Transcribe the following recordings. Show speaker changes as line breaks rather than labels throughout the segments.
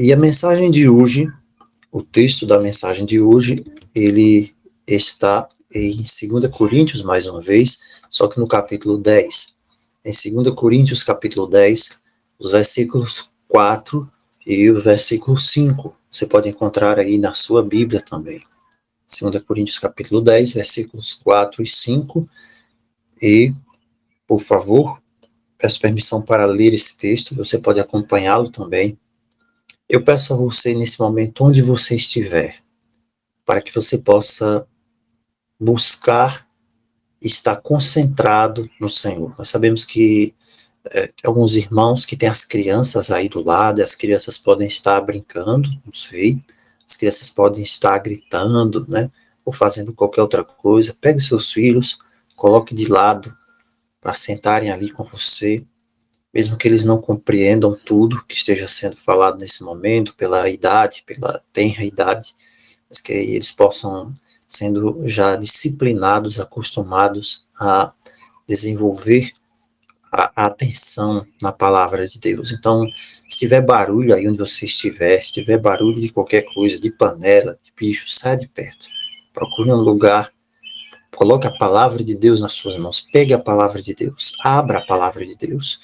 E a mensagem de hoje, o texto da mensagem de hoje, ele está em 2 Coríntios, mais uma vez, só que no capítulo 10. Em 2 Coríntios, capítulo 10, os versículos 4 e o versículo 5. Você pode encontrar aí na sua Bíblia também. 2 Coríntios, capítulo 10, versículos 4 e 5. E, por favor, peço permissão para ler esse texto, você pode acompanhá-lo também. Eu peço a você, nesse momento, onde você estiver, para que você possa buscar estar concentrado no Senhor. Nós sabemos que tem alguns irmãos que têm as crianças aí do lado, e as crianças podem estar brincando, não sei, as crianças podem estar gritando, né, ou fazendo qualquer outra coisa. Pegue seus filhos, coloque de lado para sentarem ali com você, mesmo que eles não compreendam tudo que esteja sendo falado nesse momento, pela idade, pela tenra idade, mas que eles possam, sendo já disciplinados, acostumados a desenvolver a atenção na palavra de Deus. Então, se tiver barulho aí onde você estiver, se tiver barulho de qualquer coisa, de panela, de bicho, sai de perto. Procure um lugar, coloque a palavra de Deus nas suas mãos, pegue a palavra de Deus, abra a palavra de Deus.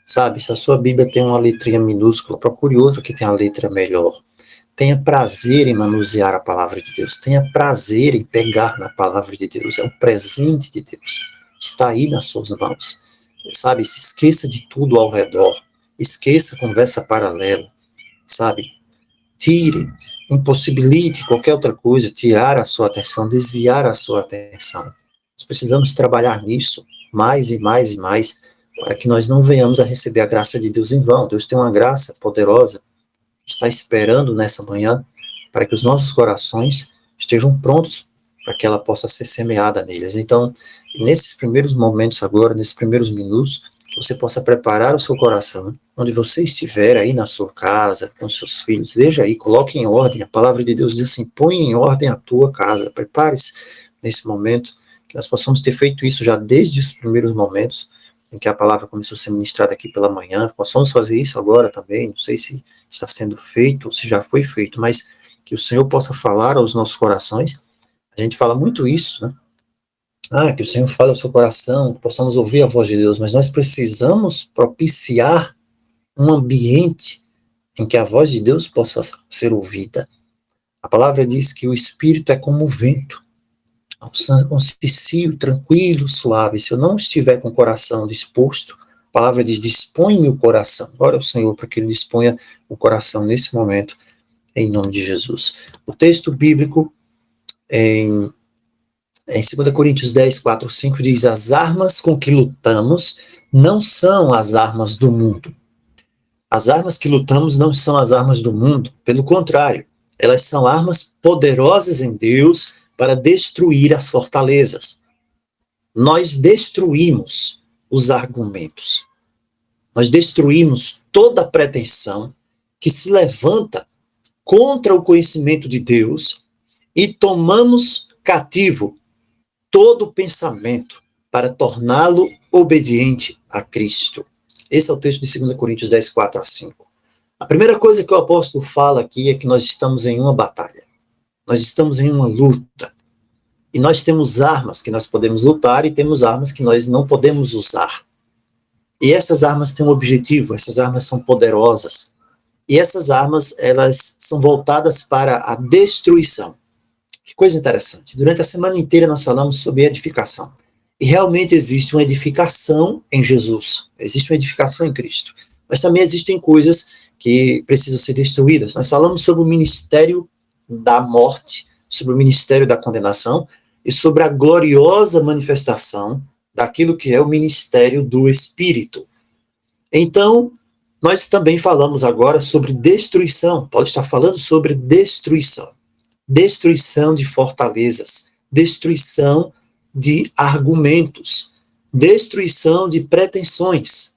Sabe, se a sua Bíblia tem uma letrinha minúscula, procure outra que tenha a letra melhor. Tenha prazer em manusear a palavra de Deus. Tenha prazer em pegar na palavra de Deus. É um presente de Deus. Está aí nas suas mãos. Sabe, se esqueça de tudo ao redor. Esqueça a conversa paralela. Sabe, tire, impossibilite qualquer outra coisa, tirar a sua atenção, desviar a sua atenção. Nós precisamos trabalhar nisso mais e mais e mais, para que nós não venhamos a receber a graça de Deus em vão. Deus tem uma graça poderosa, está esperando nessa manhã, para que os nossos corações estejam prontos, para que ela possa ser semeada neles. Então, nesses primeiros momentos agora, nesses primeiros minutos, que você possa preparar o seu coração, onde você estiver aí na sua casa, com seus filhos, veja aí, coloque em ordem, a palavra de Deus diz assim, põe em ordem a tua casa, prepare-se nesse momento, que nós possamos ter feito isso já desde os primeiros momentos, em que a palavra começou a ser ministrada aqui pela manhã, possamos fazer isso agora também, não sei se está sendo feito ou se já foi feito, mas que o Senhor possa falar aos nossos corações. A gente fala muito isso, né? Que o Senhor fale ao seu coração, que possamos ouvir a voz de Deus, mas nós precisamos propiciar um ambiente em que a voz de Deus possa ser ouvida. A palavra diz que o Espírito é como o vento, um cicio tranquilo, suave. Se eu não estiver com o coração disposto, a palavra diz, dispõe o coração. Ora o Senhor para que Ele disponha o coração nesse momento, em nome de Jesus. O texto bíblico em 2 Coríntios 10, 4, 5 diz, as armas com que lutamos não são as armas do mundo. As armas que lutamos não são as armas do mundo, pelo contrário, elas são armas poderosas em Deus para destruir as fortalezas. Nós destruímos os argumentos. Nós destruímos toda a pretensão que se levanta contra o conhecimento de Deus e tomamos cativo todo o pensamento para torná-lo obediente a Cristo. Esse é o texto de 2 Coríntios 10, 4 a 5. A primeira coisa que o apóstolo fala aqui é que nós estamos em uma batalha. Nós estamos em uma luta. E nós temos armas que nós podemos lutar e temos armas que nós não podemos usar. E essas armas têm um objetivo, essas armas são poderosas. E essas armas, elas são voltadas para a destruição. Que coisa interessante. Durante a semana inteira nós falamos sobre edificação. E realmente existe uma edificação em Jesus. Existe uma edificação em Cristo. Mas também existem coisas que precisam ser destruídas. Nós falamos sobre o ministério da morte, sobre o ministério da condenação e sobre a gloriosa manifestação daquilo que é o ministério do Espírito. Então, nós também falamos agora sobre destruição. Paulo está falando sobre destruição. Destruição de fortalezas, destruição de argumentos, destruição de pretensões,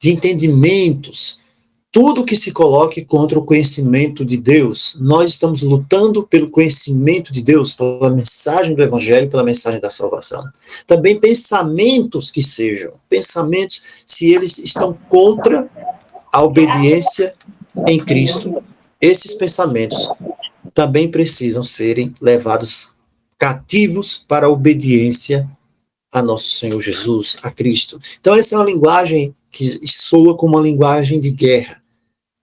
de entendimentos, tudo que se coloque contra o conhecimento de Deus. Nós estamos lutando pelo conhecimento de Deus, pela mensagem do Evangelho, pela mensagem da salvação. Também pensamentos que sejam, pensamentos, se eles estão contra a obediência em Cristo, esses pensamentos também precisam serem levados cativos para a obediência a nosso Senhor Jesus, a Cristo. Então essa é uma linguagem que soa como uma linguagem de guerra.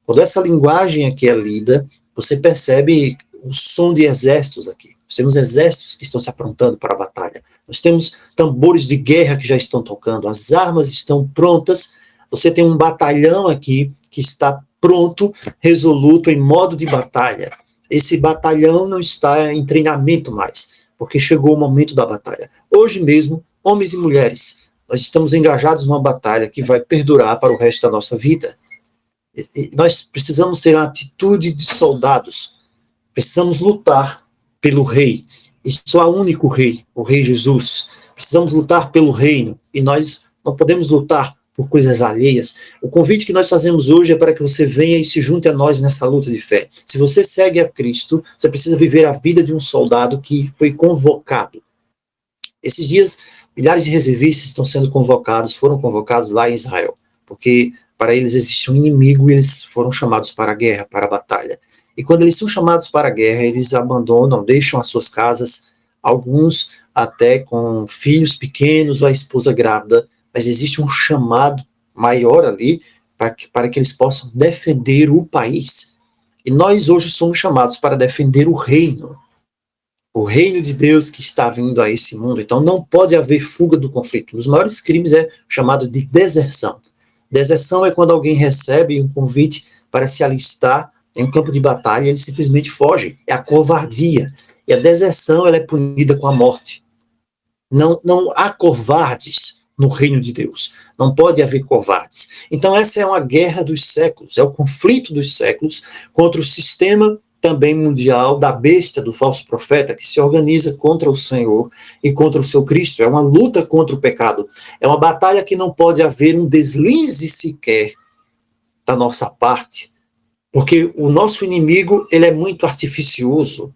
Quando essa linguagem aqui é lida, você percebe o som de exércitos aqui. Nós temos exércitos que estão se aprontando para a batalha. Nós temos tambores de guerra que já estão tocando. As armas estão prontas. Você tem um batalhão aqui que está pronto, resoluto, em modo de batalha. Esse batalhão não está em treinamento mais, porque chegou o momento da batalha. Hoje mesmo, homens e mulheres, nós estamos engajados numa batalha que vai perdurar para o resto da nossa vida. E nós precisamos ter uma atitude de soldados. Precisamos lutar pelo rei. E só há um único rei, o rei Jesus. Precisamos lutar pelo reino. E nós não podemos lutar por coisas alheias. O convite que nós fazemos hoje é para que você venha e se junte a nós nessa luta de fé. Se você segue a Cristo, você precisa viver a vida de um soldado que foi convocado. Esses dias, milhares de reservistas estão sendo convocados, foram convocados lá em Israel, porque para eles existe um inimigo e eles foram chamados para a guerra, para a batalha. E quando eles são chamados para a guerra, eles abandonam, deixam as suas casas, alguns até com filhos pequenos ou a esposa grávida, mas existe um chamado maior ali para que eles possam defender o país. E nós hoje somos chamados para defender o reino de Deus que está vindo a esse mundo. Então não pode haver fuga do conflito. Um dos maiores crimes é chamado de deserção. Deserção é quando alguém recebe um convite para se alistar em um campo de batalha e ele simplesmente foge. É a covardia. E a deserção ela é punida com a morte. Não há covardes no reino de Deus. Não pode haver covardes. Então essa é uma guerra dos séculos, é o conflito dos séculos contra o sistema também mundial da besta, do falso profeta, que se organiza contra o Senhor e contra o seu Cristo. É uma luta contra o pecado. É uma batalha que não pode haver um deslize sequer da nossa parte, porque o nosso inimigo ele é muito artificioso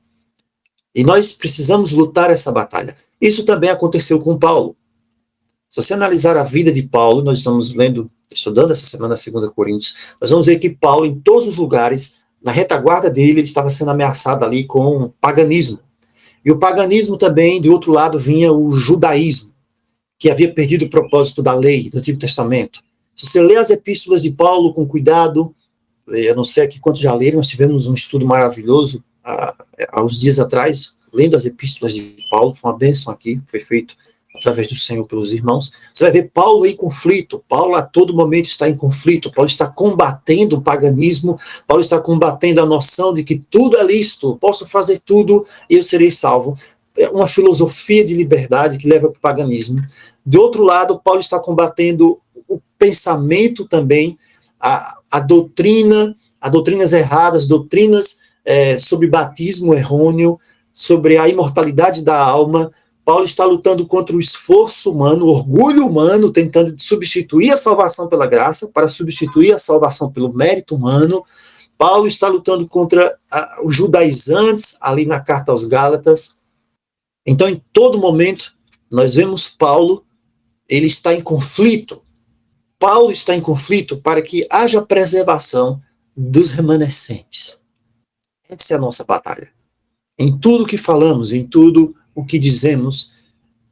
e nós precisamos lutar essa batalha. Isso também aconteceu com Paulo. Se você analisar a vida de Paulo, nós estamos estudando essa semana a 2 Coríntios, nós vamos ver que Paulo, em todos os lugares, na retaguarda dele, ele estava sendo ameaçado ali com o paganismo. E o paganismo também, de outro lado, vinha o judaísmo, que havia perdido o propósito da lei do Antigo Testamento. Se você lê as epístolas de Paulo com cuidado, eu não sei aqui quantos já leram, nós tivemos um estudo maravilhoso há uns dias atrás, lendo as epístolas de Paulo, foi uma bênção aqui, foi feito através do Senhor pelos irmãos. Você vai ver Paulo em conflito. Paulo a todo momento está em conflito. Paulo está combatendo o paganismo. Paulo está combatendo a noção de que tudo é lícito. Posso fazer tudo e eu serei salvo. É uma filosofia de liberdade que leva para o paganismo. De outro lado, Paulo está combatendo o pensamento também, a doutrina, as doutrinas erradas, doutrinas sobre batismo errôneo, sobre a imortalidade da alma. Paulo está lutando contra o esforço humano, o orgulho humano, tentando substituir a salvação pela graça, para substituir a salvação pelo mérito humano. Paulo está lutando contra os judaizantes, ali na carta aos Gálatas. Então, em todo momento, nós vemos Paulo, ele está em conflito. Paulo está em conflito para que haja preservação dos remanescentes. Essa é a nossa batalha. Em tudo que falamos, em tudo o que dizemos,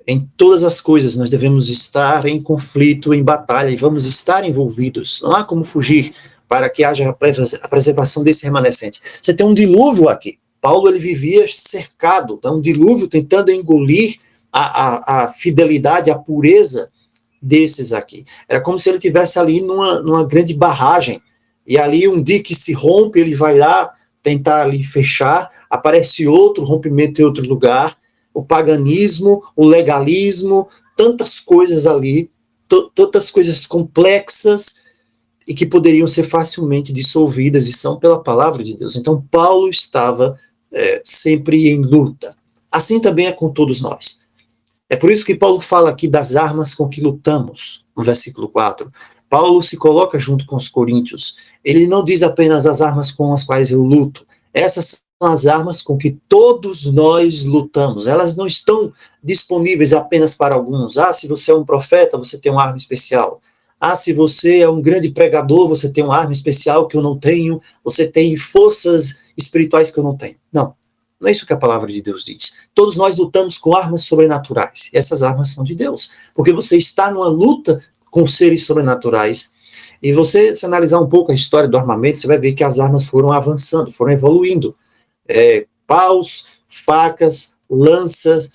em todas as coisas nós devemos estar em conflito, em batalha, e vamos estar envolvidos. Não há como fugir para que haja a preservação desse remanescente. Você tem um dilúvio aqui. Paulo ele vivia cercado, um dilúvio tentando engolir a fidelidade, a pureza desses aqui. Era como se ele estivesse ali numa grande barragem, e ali um dique se rompe, ele vai lá tentar ali fechar, aparece outro rompimento em outro lugar, o paganismo, o legalismo, tantas coisas ali, tantas coisas complexas e que poderiam ser facilmente dissolvidas e são pela palavra de Deus. Então Paulo estava sempre em luta. Assim também é com todos nós. É por isso que Paulo fala aqui das armas com que lutamos, no versículo 4. Paulo se coloca junto com os coríntios. Ele não diz apenas as armas com as quais eu luto. Essas são as armas com que todos nós lutamos. Elas não estão disponíveis apenas para alguns. Se você é um profeta, você tem uma arma especial. Ah, se você é um grande pregador, você tem uma arma especial que eu não tenho, você tem forças espirituais que eu não tenho. Não, não é isso que a palavra de Deus diz. Todos nós lutamos com armas sobrenaturais, e essas armas são de Deus, porque você está numa luta com seres sobrenaturais, e você, se analisar um pouco a história do armamento, você vai ver que as armas foram avançando, foram evoluindo. Paus, facas, lanças,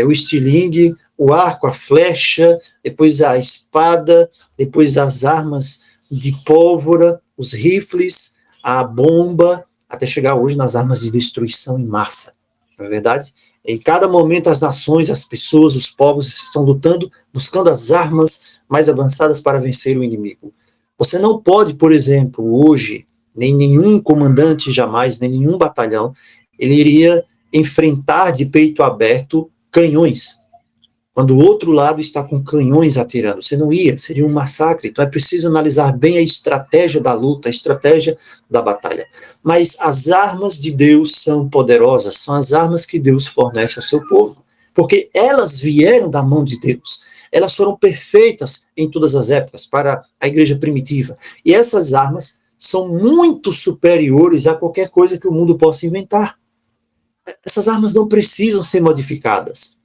o estilingue, o arco, a flecha, depois a espada, depois as armas de pólvora, os rifles, a bomba, até chegar hoje nas armas de destruição em massa. Não é verdade? Em cada momento as nações, as pessoas, os povos estão lutando, buscando as armas mais avançadas para vencer o inimigo. Você não pode, por exemplo, hoje, nem nenhum comandante jamais, nem nenhum batalhão, ele iria enfrentar de peito aberto canhões, quando o outro lado está com canhões atirando. Você não ia, seria um massacre. Então é preciso analisar bem a estratégia da luta, a estratégia da batalha. Mas as armas de Deus são poderosas, são as armas que Deus fornece ao seu povo, porque elas vieram da mão de Deus. Elas foram perfeitas em todas as épocas para a igreja primitiva. E essas armas são muito superiores a qualquer coisa que o mundo possa inventar. Essas armas não precisam ser modificadas.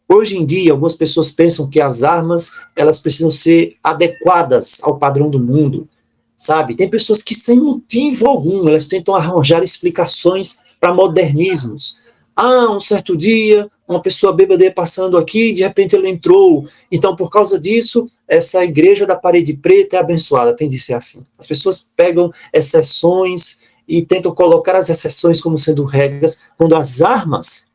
Hoje em dia, algumas pessoas pensam que as armas, elas precisam ser adequadas ao padrão do mundo, sabe? Tem pessoas que, sem motivo algum, elas tentam arranjar explicações para modernismos. Ah, um certo dia, uma pessoa bêbada ia passando aqui, de repente ele entrou. Então, por causa disso, essa igreja da parede preta é abençoada. Tem de ser assim. As pessoas pegam exceções e tentam colocar as exceções como sendo regras, quando as armas,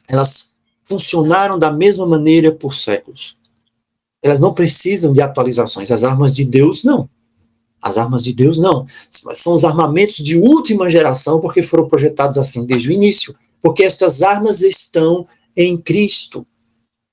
elas funcionaram da mesma maneira por séculos. Elas não precisam de atualizações. As armas de Deus, não. As armas de Deus, não. São os armamentos de última geração, porque foram projetados assim desde o início. Porque estas armas estão em Cristo.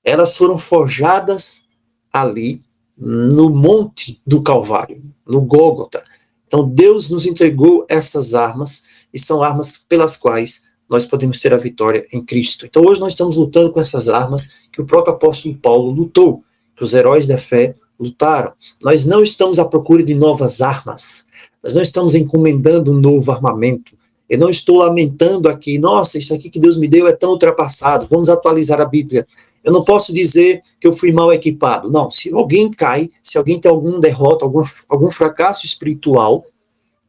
Elas foram forjadas ali, no monte do Calvário, no Gólgota. Então, Deus nos entregou essas armas, e são armas pelas quais nós podemos ter a vitória em Cristo. Então, hoje nós estamos lutando com essas armas que o próprio apóstolo Paulo lutou, que os heróis da fé lutaram. Nós não estamos à procura de novas armas. Nós não estamos encomendando um novo armamento. Eu não estou lamentando aqui, nossa, isso aqui que Deus me deu é tão ultrapassado, vamos atualizar a Bíblia. Eu não posso dizer que eu fui mal equipado. Não, se alguém cai, se alguém tem alguma derrota, algum fracasso espiritual,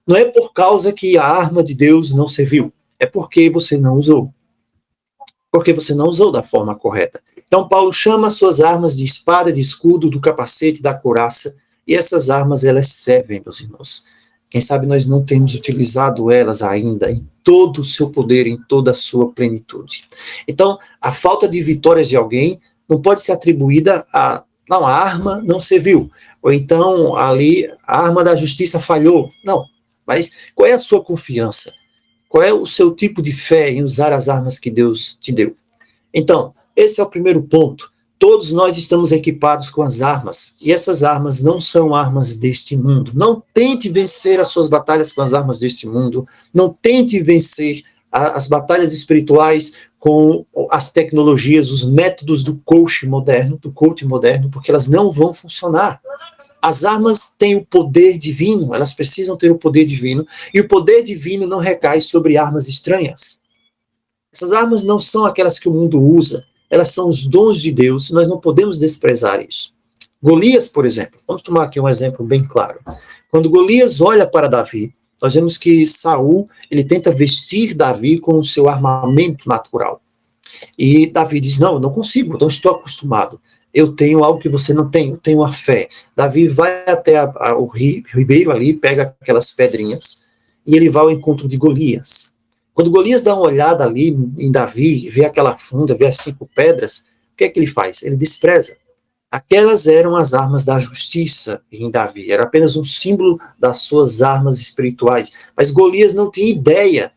não é por causa que a arma de Deus não serviu. É porque você não usou. Porque você não usou da forma correta. Então, Paulo chama suas armas de espada, de escudo, do capacete, da couraça, e essas armas, elas servem, meus irmãos. Quem sabe nós não temos utilizado elas ainda em todo o seu poder, em toda a sua plenitude. Então, a falta de vitórias de alguém não pode ser atribuída a, não, a arma não serviu, ou então ali a arma da justiça falhou. Não, mas qual é a sua confiança? Qual é o seu tipo de fé em usar as armas que Deus te deu? Então, esse é o primeiro ponto. Todos nós estamos equipados com as armas, e essas armas não são armas deste mundo. Não tente vencer as suas batalhas com as armas deste mundo, não tente vencer as batalhas espirituais com as tecnologias, os métodos do coach moderno, porque elas não vão funcionar. As armas têm o poder divino, elas precisam ter o poder divino, e o poder divino não recai sobre armas estranhas. Essas armas não são aquelas que o mundo usa, elas são os dons de Deus, e nós não podemos desprezar isso. Golias, por exemplo, vamos tomar aqui um exemplo bem claro. Quando Golias olha para Davi, nós vemos que Saul, ele tenta vestir Davi com o seu armamento natural. E Davi diz, não, eu não consigo, não estou acostumado. Eu tenho algo que você não tem, eu tenho a fé. Davi vai até o ribeiro ali, pega aquelas pedrinhas, e ele vai ao encontro de Golias. Quando Golias dá uma olhada ali em Davi, vê aquela funda, vê as 5 pedras, o que é que ele faz? Ele despreza. Aquelas eram as armas da justiça em Davi, era apenas um símbolo das suas armas espirituais. Mas Golias não tinha ideia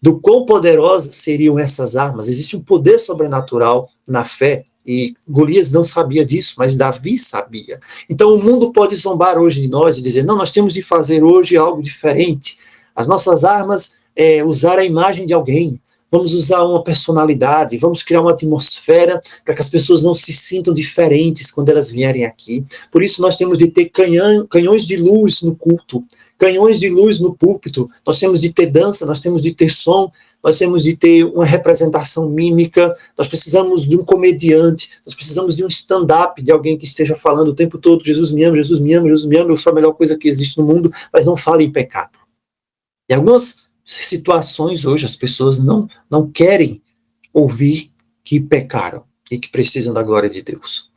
do quão poderosas seriam essas armas. Existe um poder sobrenatural na fé, e Golias não sabia disso, mas Davi sabia. Então o mundo pode zombar hoje de nós e dizer, não, nós temos de fazer hoje algo diferente. As nossas armas é usar a imagem de alguém. vamos usar uma personalidade, vamos criar uma atmosfera para que as pessoas não se sintam diferentes quando elas vierem aqui. Por isso nós temos de ter canhões de luz no culto, canhões de luz no púlpito, nós temos de ter dança, nós temos de ter som, nós temos de ter uma representação mímica, nós precisamos de um comediante, nós precisamos de um stand-up, de alguém que esteja falando o tempo todo, Jesus me ama, Jesus me ama, Jesus me ama, eu sou a melhor coisa que existe no mundo, mas não fale em pecado. Em algumas situações hoje as pessoas não querem ouvir que pecaram e que precisam da glória de Deus.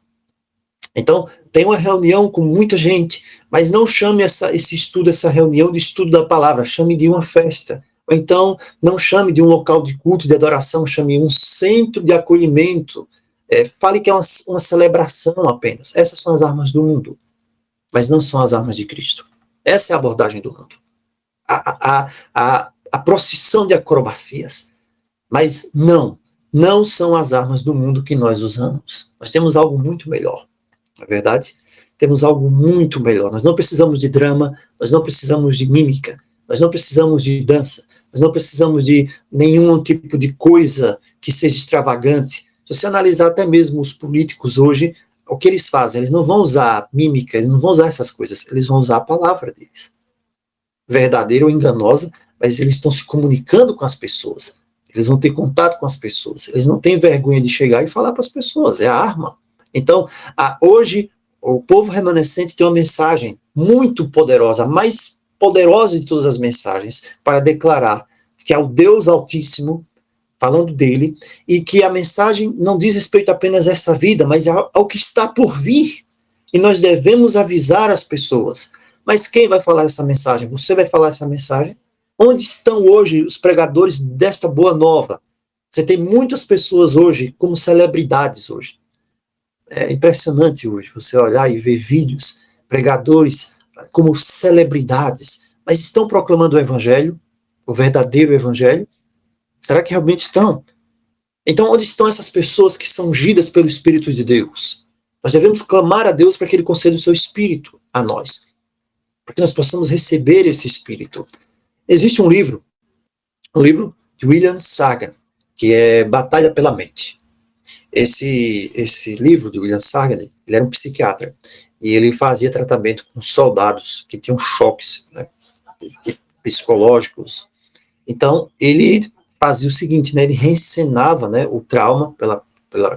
Então, tem uma reunião com muita gente, mas não chame esse estudo, essa reunião de estudo da palavra, chame de uma festa. Ou então, não chame de um local de culto, de adoração, chame um centro de acolhimento. Fale que é uma celebração apenas. Essas são as armas do mundo, mas não são as armas de Cristo. Essa é a abordagem do mundo. A procissão de acrobacias. Mas não são as armas do mundo que nós usamos. Nós temos algo muito melhor. Não é verdade? Temos algo muito melhor. Nós não precisamos de drama, nós não precisamos de mímica, nós não precisamos de dança, nós não precisamos de nenhum tipo de coisa que seja extravagante. Se você analisar até mesmo os políticos hoje, o que eles fazem? Eles não vão usar mímica, eles não vão usar essas coisas, eles vão usar a palavra deles. Verdadeira ou enganosa, mas eles estão se comunicando com as pessoas. Eles vão ter contato com as pessoas. Eles não têm vergonha de chegar e falar para as pessoas. É a arma. Então, hoje, o povo remanescente tem uma mensagem muito poderosa, a mais poderosa de todas as mensagens, para declarar que é o Deus Altíssimo, falando dele, e que a mensagem não diz respeito apenas a essa vida, mas ao que está por vir. E nós devemos avisar as pessoas. Mas quem vai falar essa mensagem? Você vai falar essa mensagem? Onde estão hoje os pregadores desta boa nova? Você tem muitas pessoas hoje como celebridades hoje. É impressionante hoje você olhar e ver vídeos, pregadores como celebridades, mas estão proclamando o evangelho, o verdadeiro evangelho? Será que realmente estão? Então, onde estão essas pessoas que são ungidas pelo Espírito de Deus? Nós devemos clamar a Deus para que Ele conceda o seu Espírito a nós, para que nós possamos receber esse Espírito. Existe um livro de William Sagan, que é Batalha pela Mente. Esse livro de William Sagan, ele era um psiquiatra, e ele fazia tratamento com soldados que tinham choques, né, psicológicos. Então, ele fazia o seguinte, né, ele reencenava, né, o trauma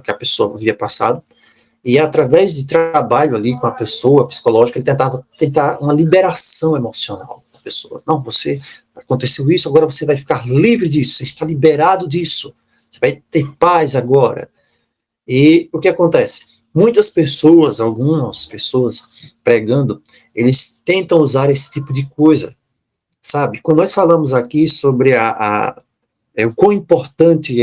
que a pessoa havia passado, e através de trabalho ali com a pessoa psicológica, ele tentava uma liberação emocional da pessoa. Não, aconteceu isso, agora você vai ficar livre disso, você está liberado disso, você vai ter paz agora. E o que acontece? Muitas pessoas, algumas pessoas pregando, eles tentam usar esse tipo de coisa, sabe? Quando nós falamos aqui sobre o quão importante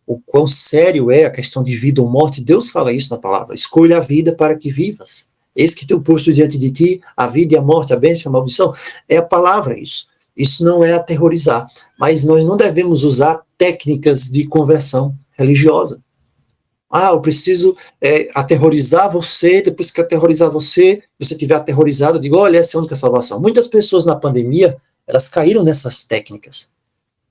o quão sério é a questão de vida ou morte, Deus fala isso na palavra. Escolha a vida para que vivas. Eis que teu posto diante de ti, a vida e a morte, a bênção e a maldição. É a palavra isso. Isso não é aterrorizar. Mas nós não devemos usar técnicas de conversão religiosa. Eu preciso aterrorizar você, depois que aterrorizar você estiver aterrorizado, eu digo, olha, essa é a única salvação. Muitas pessoas na pandemia, elas caíram nessas técnicas.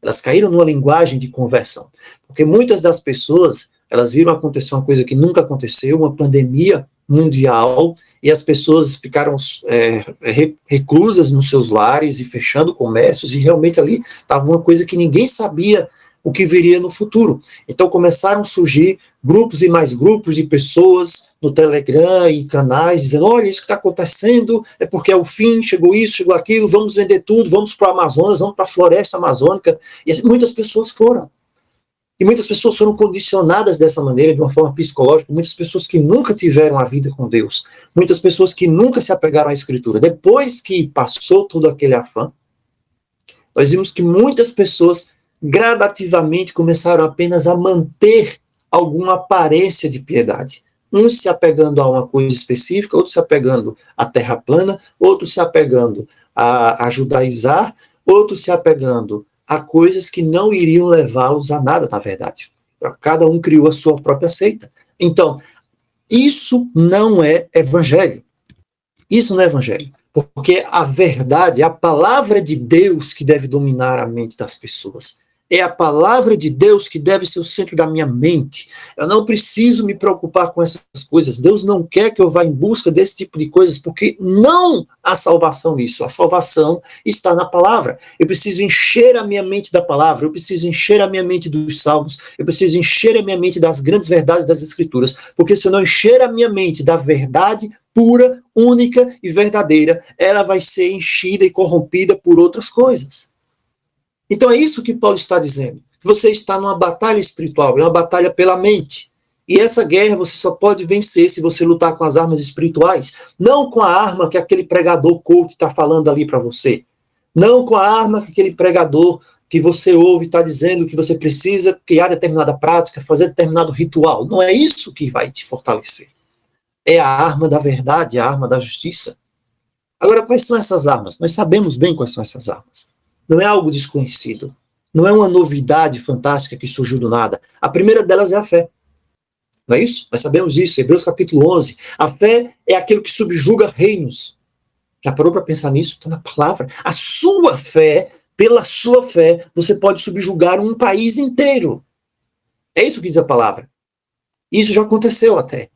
Elas caíram numa linguagem de conversão. Porque muitas das pessoas, elas viram acontecer uma coisa que nunca aconteceu, uma pandemia mundial, e as pessoas ficaram reclusas nos seus lares e fechando comércios, e realmente ali estava uma coisa que ninguém sabia o que viria no futuro. Então começaram a surgir grupos e mais grupos de pessoas no Telegram e canais, dizendo, olha, isso que está acontecendo é porque é o fim, chegou isso, chegou aquilo, vamos vender tudo, vamos para o Amazonas, vamos para a floresta amazônica, e muitas pessoas foram. E muitas pessoas foram condicionadas dessa maneira, de uma forma psicológica, muitas pessoas que nunca tiveram a vida com Deus, muitas pessoas que nunca se apegaram à Escritura. Depois que passou todo aquele afã, nós vimos que muitas pessoas gradativamente começaram apenas a manter alguma aparência de piedade. Uns se apegando a uma coisa específica, outros se apegando à terra plana, outros se apegando a judaizar, outros se apegando a coisas que não iriam levá-los a nada, na verdade. Cada um criou a sua própria seita. Então, isso não é evangelho. Isso não é evangelho. Porque a verdade, a palavra de Deus que deve dominar a mente das pessoas. É a palavra de Deus que deve ser o centro da minha mente. Eu não preciso me preocupar com essas coisas. Deus não quer que eu vá em busca desse tipo de coisas, porque não há salvação nisso. A salvação está na palavra. Eu preciso encher a minha mente da palavra, eu preciso encher a minha mente dos salmos, eu preciso encher a minha mente das grandes verdades das Escrituras, porque se eu não encher a minha mente da verdade pura, única e verdadeira, ela vai ser enchida e corrompida por outras coisas. Então é isso que Paulo está dizendo. Você está numa batalha espiritual, é uma batalha pela mente. E essa guerra você só pode vencer se você lutar com as armas espirituais. Não com a arma que aquele pregador coach está falando ali para você. Não com a arma que aquele pregador que você ouve está dizendo que você precisa criar determinada prática, fazer determinado ritual. Não é isso que vai te fortalecer. É a arma da verdade, a arma da justiça. Agora, quais são essas armas? Nós sabemos bem quais são essas armas. Não é algo desconhecido. Não é uma novidade fantástica que surgiu do nada. A primeira delas é a fé. Não é isso? Nós sabemos isso. Hebreus capítulo 11. A fé é aquilo que subjuga reinos. Já parou para pensar nisso? Está na palavra. A sua fé, pela sua fé, você pode subjugar um país inteiro. É isso que diz a palavra. Isso já aconteceu até.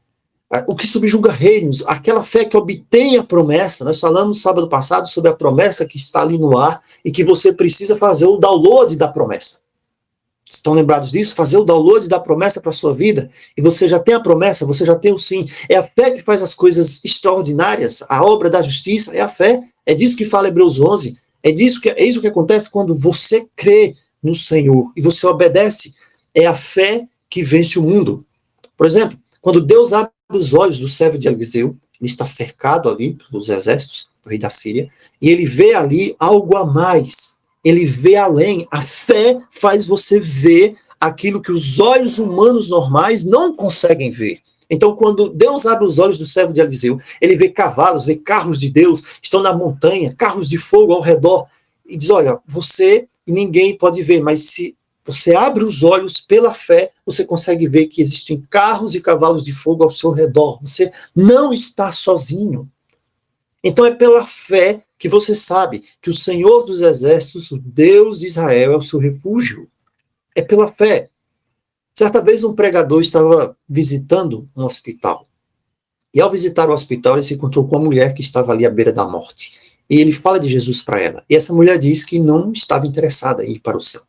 O que subjuga reinos, aquela fé que obtém a promessa. Nós falamos sábado passado sobre a promessa que está ali no ar e que você precisa fazer o download da promessa. Estão lembrados disso? Fazer o download da promessa para a sua vida, e você já tem a promessa, você já tem o sim. É a fé que faz as coisas extraordinárias, a obra da justiça é a fé. É disso que fala Hebreus 11. É isso que acontece quando você crê no Senhor e você obedece. É a fé que vence o mundo. Por exemplo, quando Deus abre os olhos do servo de Eliseu, ele está cercado ali pelos exércitos do rei da Síria, e ele vê ali algo a mais, ele vê além. A fé faz você ver aquilo que os olhos humanos normais não conseguem ver. Então, quando Deus abre os olhos do servo de Eliseu, ele vê cavalos, vê carros de Deus, estão na montanha, carros de fogo ao redor, e diz, olha, você e ninguém pode ver, mas se você abre os olhos pela fé, você consegue ver que existem carros e cavalos de fogo ao seu redor. Você não está sozinho. Então é pela fé que você sabe que o Senhor dos Exércitos, o Deus de Israel, é o seu refúgio. É pela fé. Certa vez um pregador estava visitando um hospital. E ao visitar o hospital, ele se encontrou com uma mulher que estava ali à beira da morte. E ele fala de Jesus para ela. E essa mulher diz que não estava interessada em ir para o céu.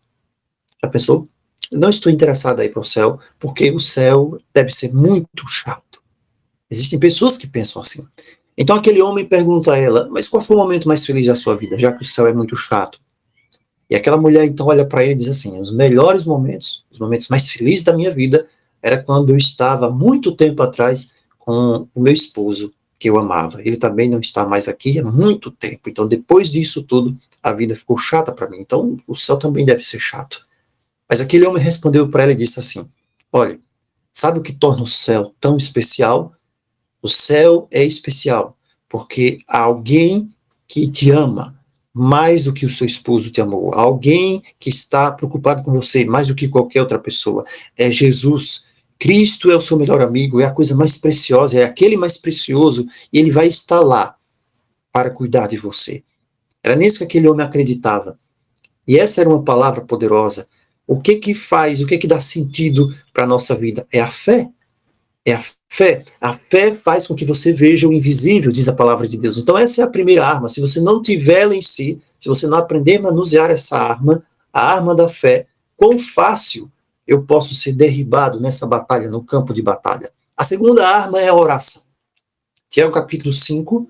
Já pensou? Não estou interessado em ir para o céu, porque o céu deve ser muito chato. Existem pessoas que pensam assim. Então aquele homem pergunta a ela, mas qual foi o momento mais feliz da sua vida, já que o céu é muito chato? E aquela mulher então olha para ele e diz assim, os melhores momentos, os momentos mais felizes da minha vida, era quando eu estava muito tempo atrás com o meu esposo, que eu amava. Ele também não está mais aqui há muito tempo. Então depois disso tudo, a vida ficou chata para mim. Então o céu também deve ser chato. Mas aquele homem respondeu para ela e disse assim, olha, sabe o que torna o céu tão especial? O céu é especial porque há alguém que te ama mais do que o seu esposo te amou, alguém que está preocupado com você mais do que qualquer outra pessoa. É Jesus. Cristo é o seu melhor amigo, é a coisa mais preciosa, é aquele mais precioso, e ele vai estar lá para cuidar de você. Era nisso que aquele homem acreditava. E essa era uma palavra poderosa. O que dá sentido para a nossa vida? É a fé. É a fé. A fé faz com que você veja o invisível, diz a palavra de Deus. Então essa é a primeira arma. Se você não tiver ela em si, se você não aprender a manusear essa arma, a arma da fé, quão fácil eu posso ser derribado nessa batalha, no campo de batalha. A segunda arma é a oração. Tiago capítulo 5,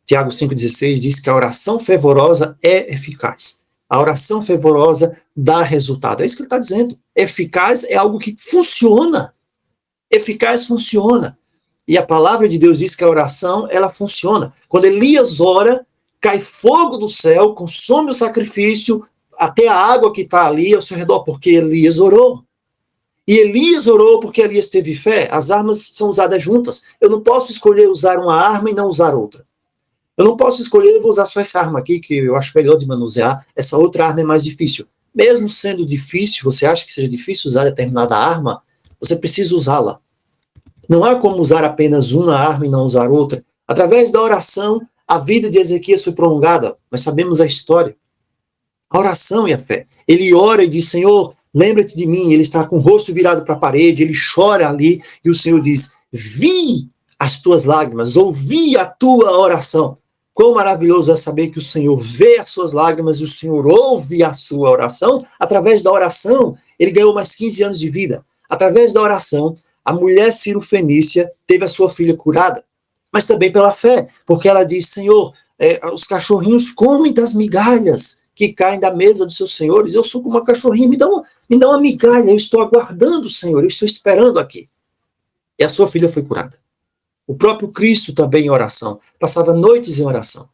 Tiago 5,16 diz que a oração fervorosa é eficaz. A oração fervorosa dá resultado. É isso que ele está dizendo. Eficaz é algo que funciona. Eficaz funciona. E a palavra de Deus diz que a oração, ela funciona. Quando Elias ora, cai fogo do céu, consome o sacrifício, até a água que está ali ao seu redor, porque Elias orou. E Elias orou porque Elias teve fé. As armas são usadas juntas. Eu não posso escolher usar uma arma e não usar outra. Eu não posso escolher, eu vou usar só essa arma aqui, que eu acho melhor de manusear. Essa outra arma é mais difícil. Mesmo sendo difícil, você acha que seja difícil usar determinada arma, você precisa usá-la. Não há como usar apenas uma arma e não usar outra. Através da oração, a vida de Ezequias foi prolongada. Nós sabemos a história. A oração e a fé. Ele ora e diz, Senhor, lembra-te de mim. Ele está com o rosto virado para a parede, ele chora ali, e o Senhor diz, vi as tuas lágrimas, ouvi a tua oração. Quão maravilhoso é saber que o Senhor vê as suas lágrimas e o Senhor ouve a sua oração. Através da oração, ele ganhou mais 15 anos de vida. Através da oração, a mulher Ciro-Fenícia teve a sua filha curada. Mas também pela fé, porque ela diz, Senhor, os cachorrinhos comem das migalhas que caem da mesa dos seus senhores. Eu sou como uma cachorrinha, me dá uma migalha, eu estou aguardando, Senhor, eu estou esperando aqui. E a sua filha foi curada. O próprio Cristo também em oração, passava noites em oração.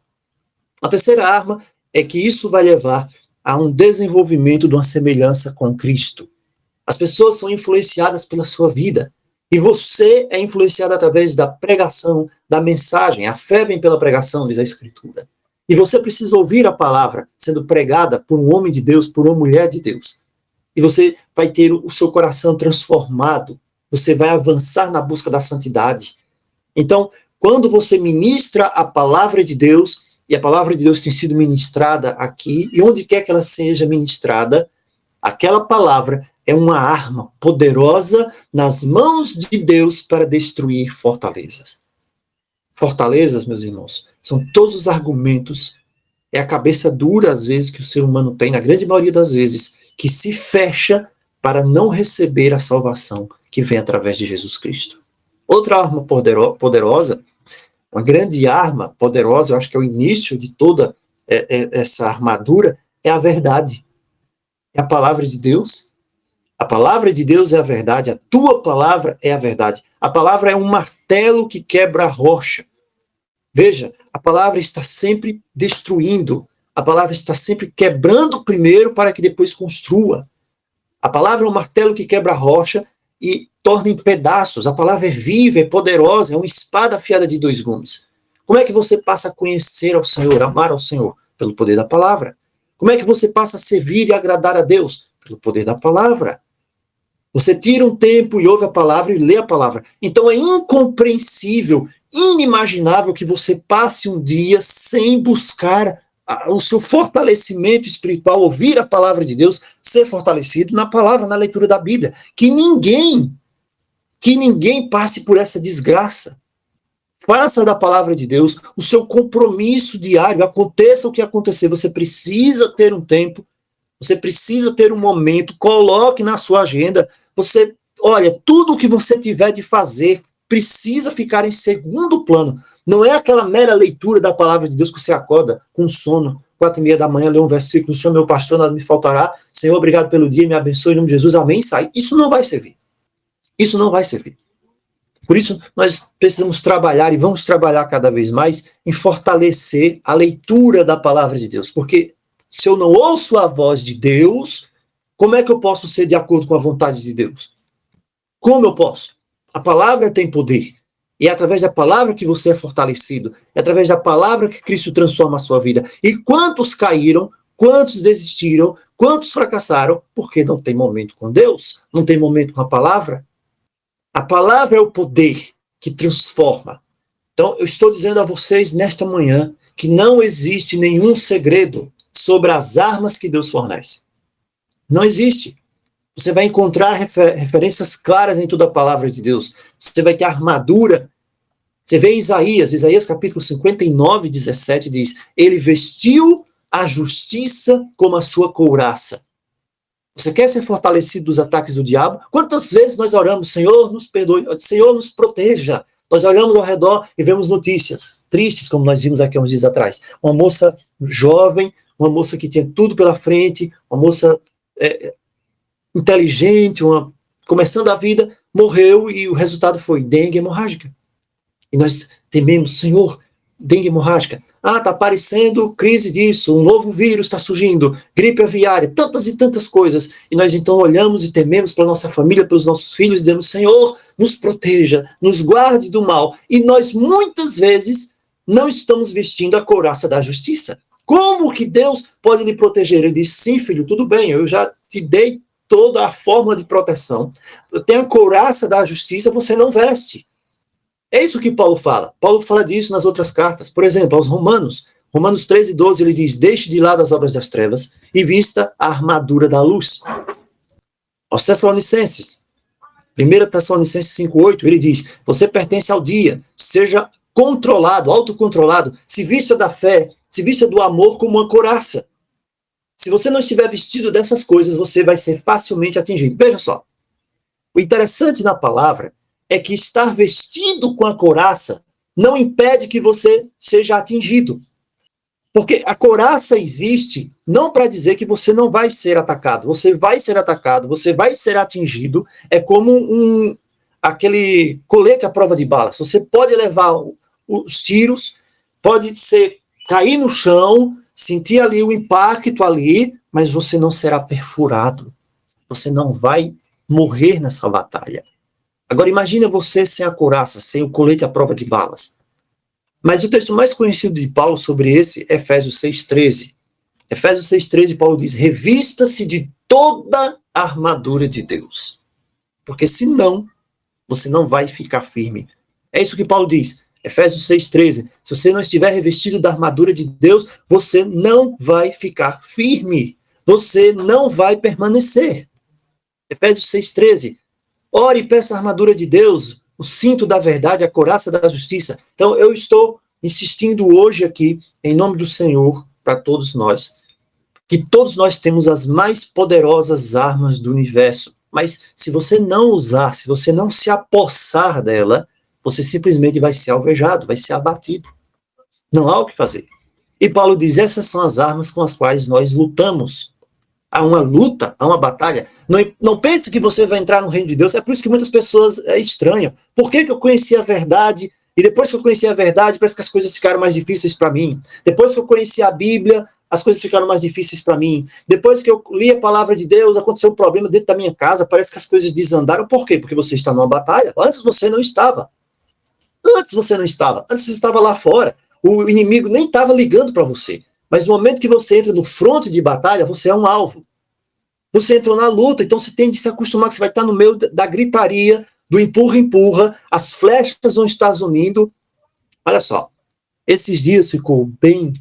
A terceira arma é que isso vai levar a um desenvolvimento de uma semelhança com Cristo. As pessoas são influenciadas pela sua vida. E você é influenciado através da pregação, da mensagem. A fé vem pela pregação, diz a Escritura. E você precisa ouvir a palavra sendo pregada por um homem de Deus, por uma mulher de Deus. E você vai ter o seu coração transformado. Você vai avançar na busca da santidade. Então, quando você ministra a palavra de Deus, e a palavra de Deus tem sido ministrada aqui, e onde quer que ela seja ministrada, aquela palavra é uma arma poderosa nas mãos de Deus para destruir fortalezas. Fortalezas, meus irmãos, são todos os argumentos, é a cabeça dura, às vezes, que o ser humano tem, na grande maioria das vezes, que se fecha para não receber a salvação que vem através de Jesus Cristo. Outra arma poderosa, uma grande arma poderosa, eu acho que é o início de toda essa armadura, é a verdade. É a palavra de Deus. A palavra de Deus é a verdade, a tua palavra é a verdade. A palavra é um martelo que quebra a rocha. Veja, a palavra está sempre destruindo, a palavra está sempre quebrando primeiro para que depois construa. A palavra é um martelo que quebra a rocha e torna em pedaços. A palavra é viva, é poderosa, é uma espada afiada de 2 gumes. Como é que você passa a conhecer ao Senhor, amar ao Senhor? Pelo poder da palavra. Como é que você passa a servir e agradar a Deus? Pelo poder da palavra. Você tira um tempo e ouve a palavra e lê a palavra. Então é incompreensível, inimaginável que você passe um dia sem buscar o seu fortalecimento espiritual, ouvir a palavra de Deus, ser fortalecido na palavra, na leitura da Bíblia. Que ninguém passe por essa desgraça. Faça da palavra de Deus o seu compromisso diário, aconteça o que acontecer, você precisa ter um tempo, você precisa ter um momento, coloque na sua agenda, olha, tudo o que você tiver de fazer precisa ficar em segundo plano. Não é aquela mera leitura da palavra de Deus que você acorda com sono, 4h30 da manhã, lê um versículo, Senhor meu pastor, nada me faltará, Senhor, obrigado pelo dia, me abençoe, em nome de Jesus, amém, sai. Isso não vai servir. Isso não vai servir. Por isso, nós precisamos trabalhar, e vamos trabalhar cada vez mais, em fortalecer a leitura da palavra de Deus. Porque se eu não ouço a voz de Deus, como é que eu posso ser de acordo com a vontade de Deus? Como eu posso? A palavra tem poder. E é através da palavra que você é fortalecido. É através da palavra que Cristo transforma a sua vida. E quantos caíram, quantos desistiram, quantos fracassaram, porque não tem momento com Deus, não tem momento com a palavra? A palavra é o poder que transforma. Então, eu estou dizendo a vocês nesta manhã que não existe nenhum segredo sobre as armas que Deus fornece. Não existe. Você vai encontrar referências claras em toda a palavra de Deus. Você vai ter armadura. Você vê Isaías capítulo 59, 17 diz, ele vestiu a justiça como a sua couraça. Você quer ser fortalecido dos ataques do diabo? Quantas vezes nós oramos, Senhor, nos perdoe, Senhor, nos proteja. Nós olhamos ao redor e vemos notícias tristes, como nós vimos aqui uns dias atrás. Uma moça jovem, uma moça que tinha tudo pela frente, uma moça inteligente, começando a vida, morreu e o resultado foi dengue hemorrágica. E nós tememos, Senhor, dengue hemorrágica. Está aparecendo crise disso, um novo vírus está surgindo, gripe aviária, tantas e tantas coisas. E nós então olhamos e tememos pela nossa família, pelos nossos filhos, e dizemos, Senhor, nos proteja, nos guarde do mal. E nós muitas vezes não estamos vestindo a couraça da justiça. Como que Deus pode lhe proteger? Ele diz, sim, filho, tudo bem, eu já te dei toda a forma de proteção. Tem a couraça da justiça, você não veste. É isso que Paulo fala. Paulo fala disso nas outras cartas. Por exemplo, aos Romanos, Romanos 13:12, ele diz, deixe de lado as obras das trevas e vista a armadura da luz. Aos Tessalonicenses, 1 Tessalonicenses 5:8, ele diz, você pertence ao dia, seja controlado, autocontrolado, se vista da fé, se vista do amor como uma couraça. Se você não estiver vestido dessas coisas, você vai ser facilmente atingido. Veja só, o interessante na palavra é que estar vestido com a couraça não impede que você seja atingido. Porque a couraça existe não para dizer que você não vai ser atacado. Você vai ser atacado, você vai ser atingido. É como aquele colete à prova de balas. Você pode levar os tiros, pode cair no chão, sentir ali o impacto ali, mas você não será perfurado. Você não vai morrer nessa batalha. Agora imagina você sem a couraça, sem o colete à prova de balas. Mas o texto mais conhecido de Paulo sobre esse é Efésios 6:13. Efésios 6:13, Paulo diz, revista-se de toda a armadura de Deus. Porque senão, você não vai ficar firme. É isso que Paulo diz. Efésios 6:13. Se você não estiver revestido da armadura de Deus, você não vai ficar firme. Você não vai permanecer. Efésios 6:13. Ore e peça a armadura de Deus, o cinto da verdade, a couraça da justiça. Então, eu estou insistindo hoje aqui, em nome do Senhor, para todos nós, que todos nós temos as mais poderosas armas do universo. Mas se você não usar, se você não se apossar dela, você simplesmente vai ser alvejado, vai ser abatido. Não há o que fazer. E Paulo diz, essas são as armas com as quais nós lutamos. Há uma luta, há uma batalha. Não pense que você vai entrar no reino de Deus. É por isso que muitas pessoas estranham. Por que eu conheci a verdade e depois que eu conheci a verdade, parece que as coisas ficaram mais difíceis para mim? Depois que eu conheci a Bíblia, as coisas ficaram mais difíceis para mim. Depois que eu li a palavra de Deus, aconteceu um problema dentro da minha casa, parece que as coisas desandaram. Por quê? Porque você está numa batalha. Antes você não estava. Antes você não estava. Antes você estava lá fora. O inimigo nem estava ligando para você. Mas no momento que você entra no fronte de batalha, você é um alvo. Você entrou na luta, então você tem de se acostumar que você vai estar no meio da gritaria, do empurra-empurra, as flechas vão estar zunindo. Olha só, esses dias ficou bem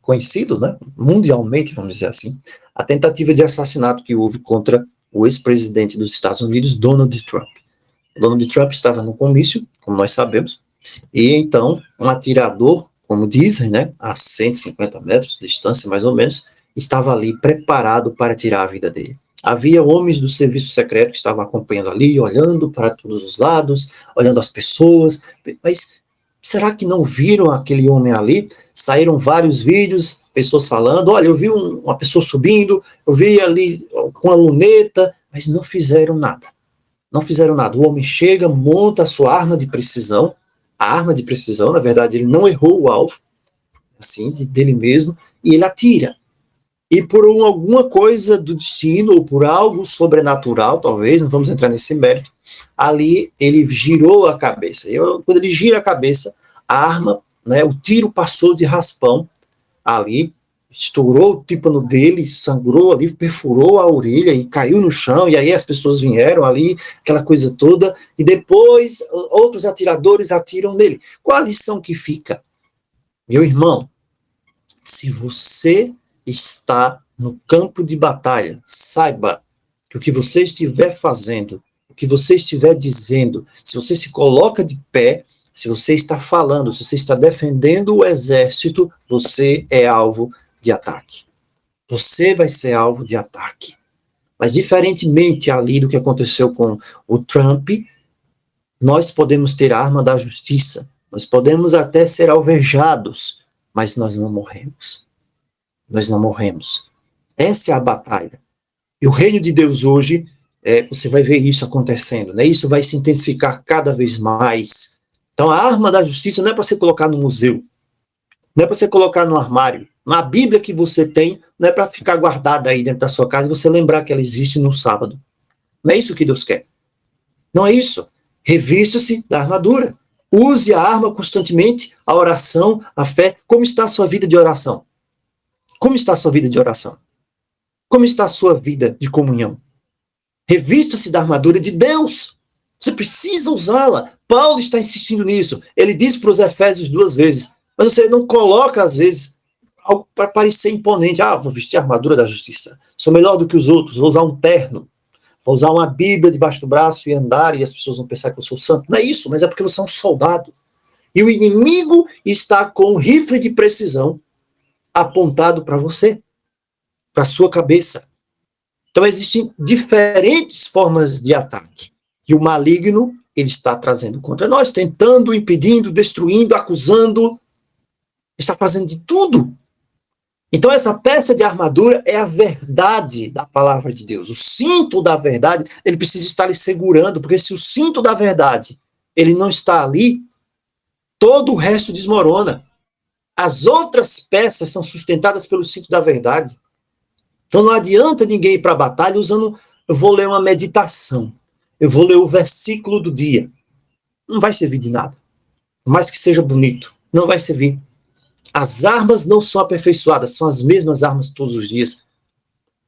conhecido, né, mundialmente, vamos dizer assim, a tentativa de assassinato que houve contra o ex-presidente dos Estados Unidos, Donald Trump. Donald Trump estava no comício, como nós sabemos, e então um atirador, como dizem, né, a 150 metros de distância, mais ou menos, estava ali preparado para tirar a vida dele. Havia homens do serviço secreto que estavam acompanhando ali, olhando para todos os lados, olhando as pessoas, mas será que não viram aquele homem ali? Saíram vários vídeos, pessoas falando, olha, eu vi uma pessoa subindo, eu vi ali com a luneta, mas não fizeram nada. Não fizeram nada. O homem chega, monta a sua arma de precisão, a arma de precisão, na verdade, ele não errou o alvo, assim, dele mesmo, e ele atira. E por alguma coisa do destino, ou por algo sobrenatural, talvez, não vamos entrar nesse mérito, ali ele girou a cabeça. Quando ele gira a cabeça, a arma, né, o tiro passou de raspão ali, estourou o tímpano dele, sangrou ali, perfurou a orelha e caiu no chão, e aí as pessoas vieram ali, aquela coisa toda, e depois outros atiradores atiram nele. Qual a lição que fica? Meu irmão, se você está no campo de batalha, saiba que o que você estiver fazendo, o que você estiver dizendo, se você se coloca de pé, se você está falando, se você está defendendo o exército, você é alvo de ataque. Você vai ser alvo de ataque. Mas diferentemente ali do que aconteceu com o Trump, nós podemos ter a arma da justiça, nós podemos até ser alvejados, mas nós não morremos. Nós não morremos. Essa é a batalha. E o reino de Deus hoje, você vai ver isso acontecendo, né? Isso vai se intensificar cada vez mais. Então, a arma da justiça não é para você colocar no museu, não é para você colocar no armário. Na Bíblia que você tem, não é para ficar guardada aí dentro da sua casa e você lembrar que ela existe no sábado. Não é isso que Deus quer. Não é isso. Revista-se da armadura. Use a arma constantemente, a oração, a fé. Como está a sua vida de oração? Como está a sua vida de oração? Como está a sua vida de comunhão? Revista-se da armadura de Deus. Você precisa usá-la. Paulo está insistindo nisso. Ele diz para os Efésios 2 vezes, Mas você não coloca, às vezes, algo para parecer imponente. Ah, vou vestir a armadura da justiça. Sou melhor do que os outros, vou usar um terno. Vou usar uma Bíblia debaixo do braço e andar e as pessoas vão pensar que eu sou santo. Não é isso, mas é porque você é um soldado. E o inimigo está com um rifle de precisão apontado para você, para sua cabeça. Então existem diferentes formas de ataque. E o maligno, ele está trazendo contra nós, tentando, impedindo, destruindo, acusando, está fazendo de tudo. Então essa peça de armadura é a verdade da palavra de Deus. O cinto da verdade, ele precisa estar lhe segurando, porque se o cinto da verdade, ele não está ali, todo o resto desmorona. As outras peças são sustentadas pelo cinto da verdade. Então não adianta ninguém ir para a batalha usando, eu vou ler uma meditação, eu vou ler o versículo do dia. Não vai servir de nada. Por mais que seja bonito, não vai servir. As armas não são aperfeiçoadas, são as mesmas armas todos os dias.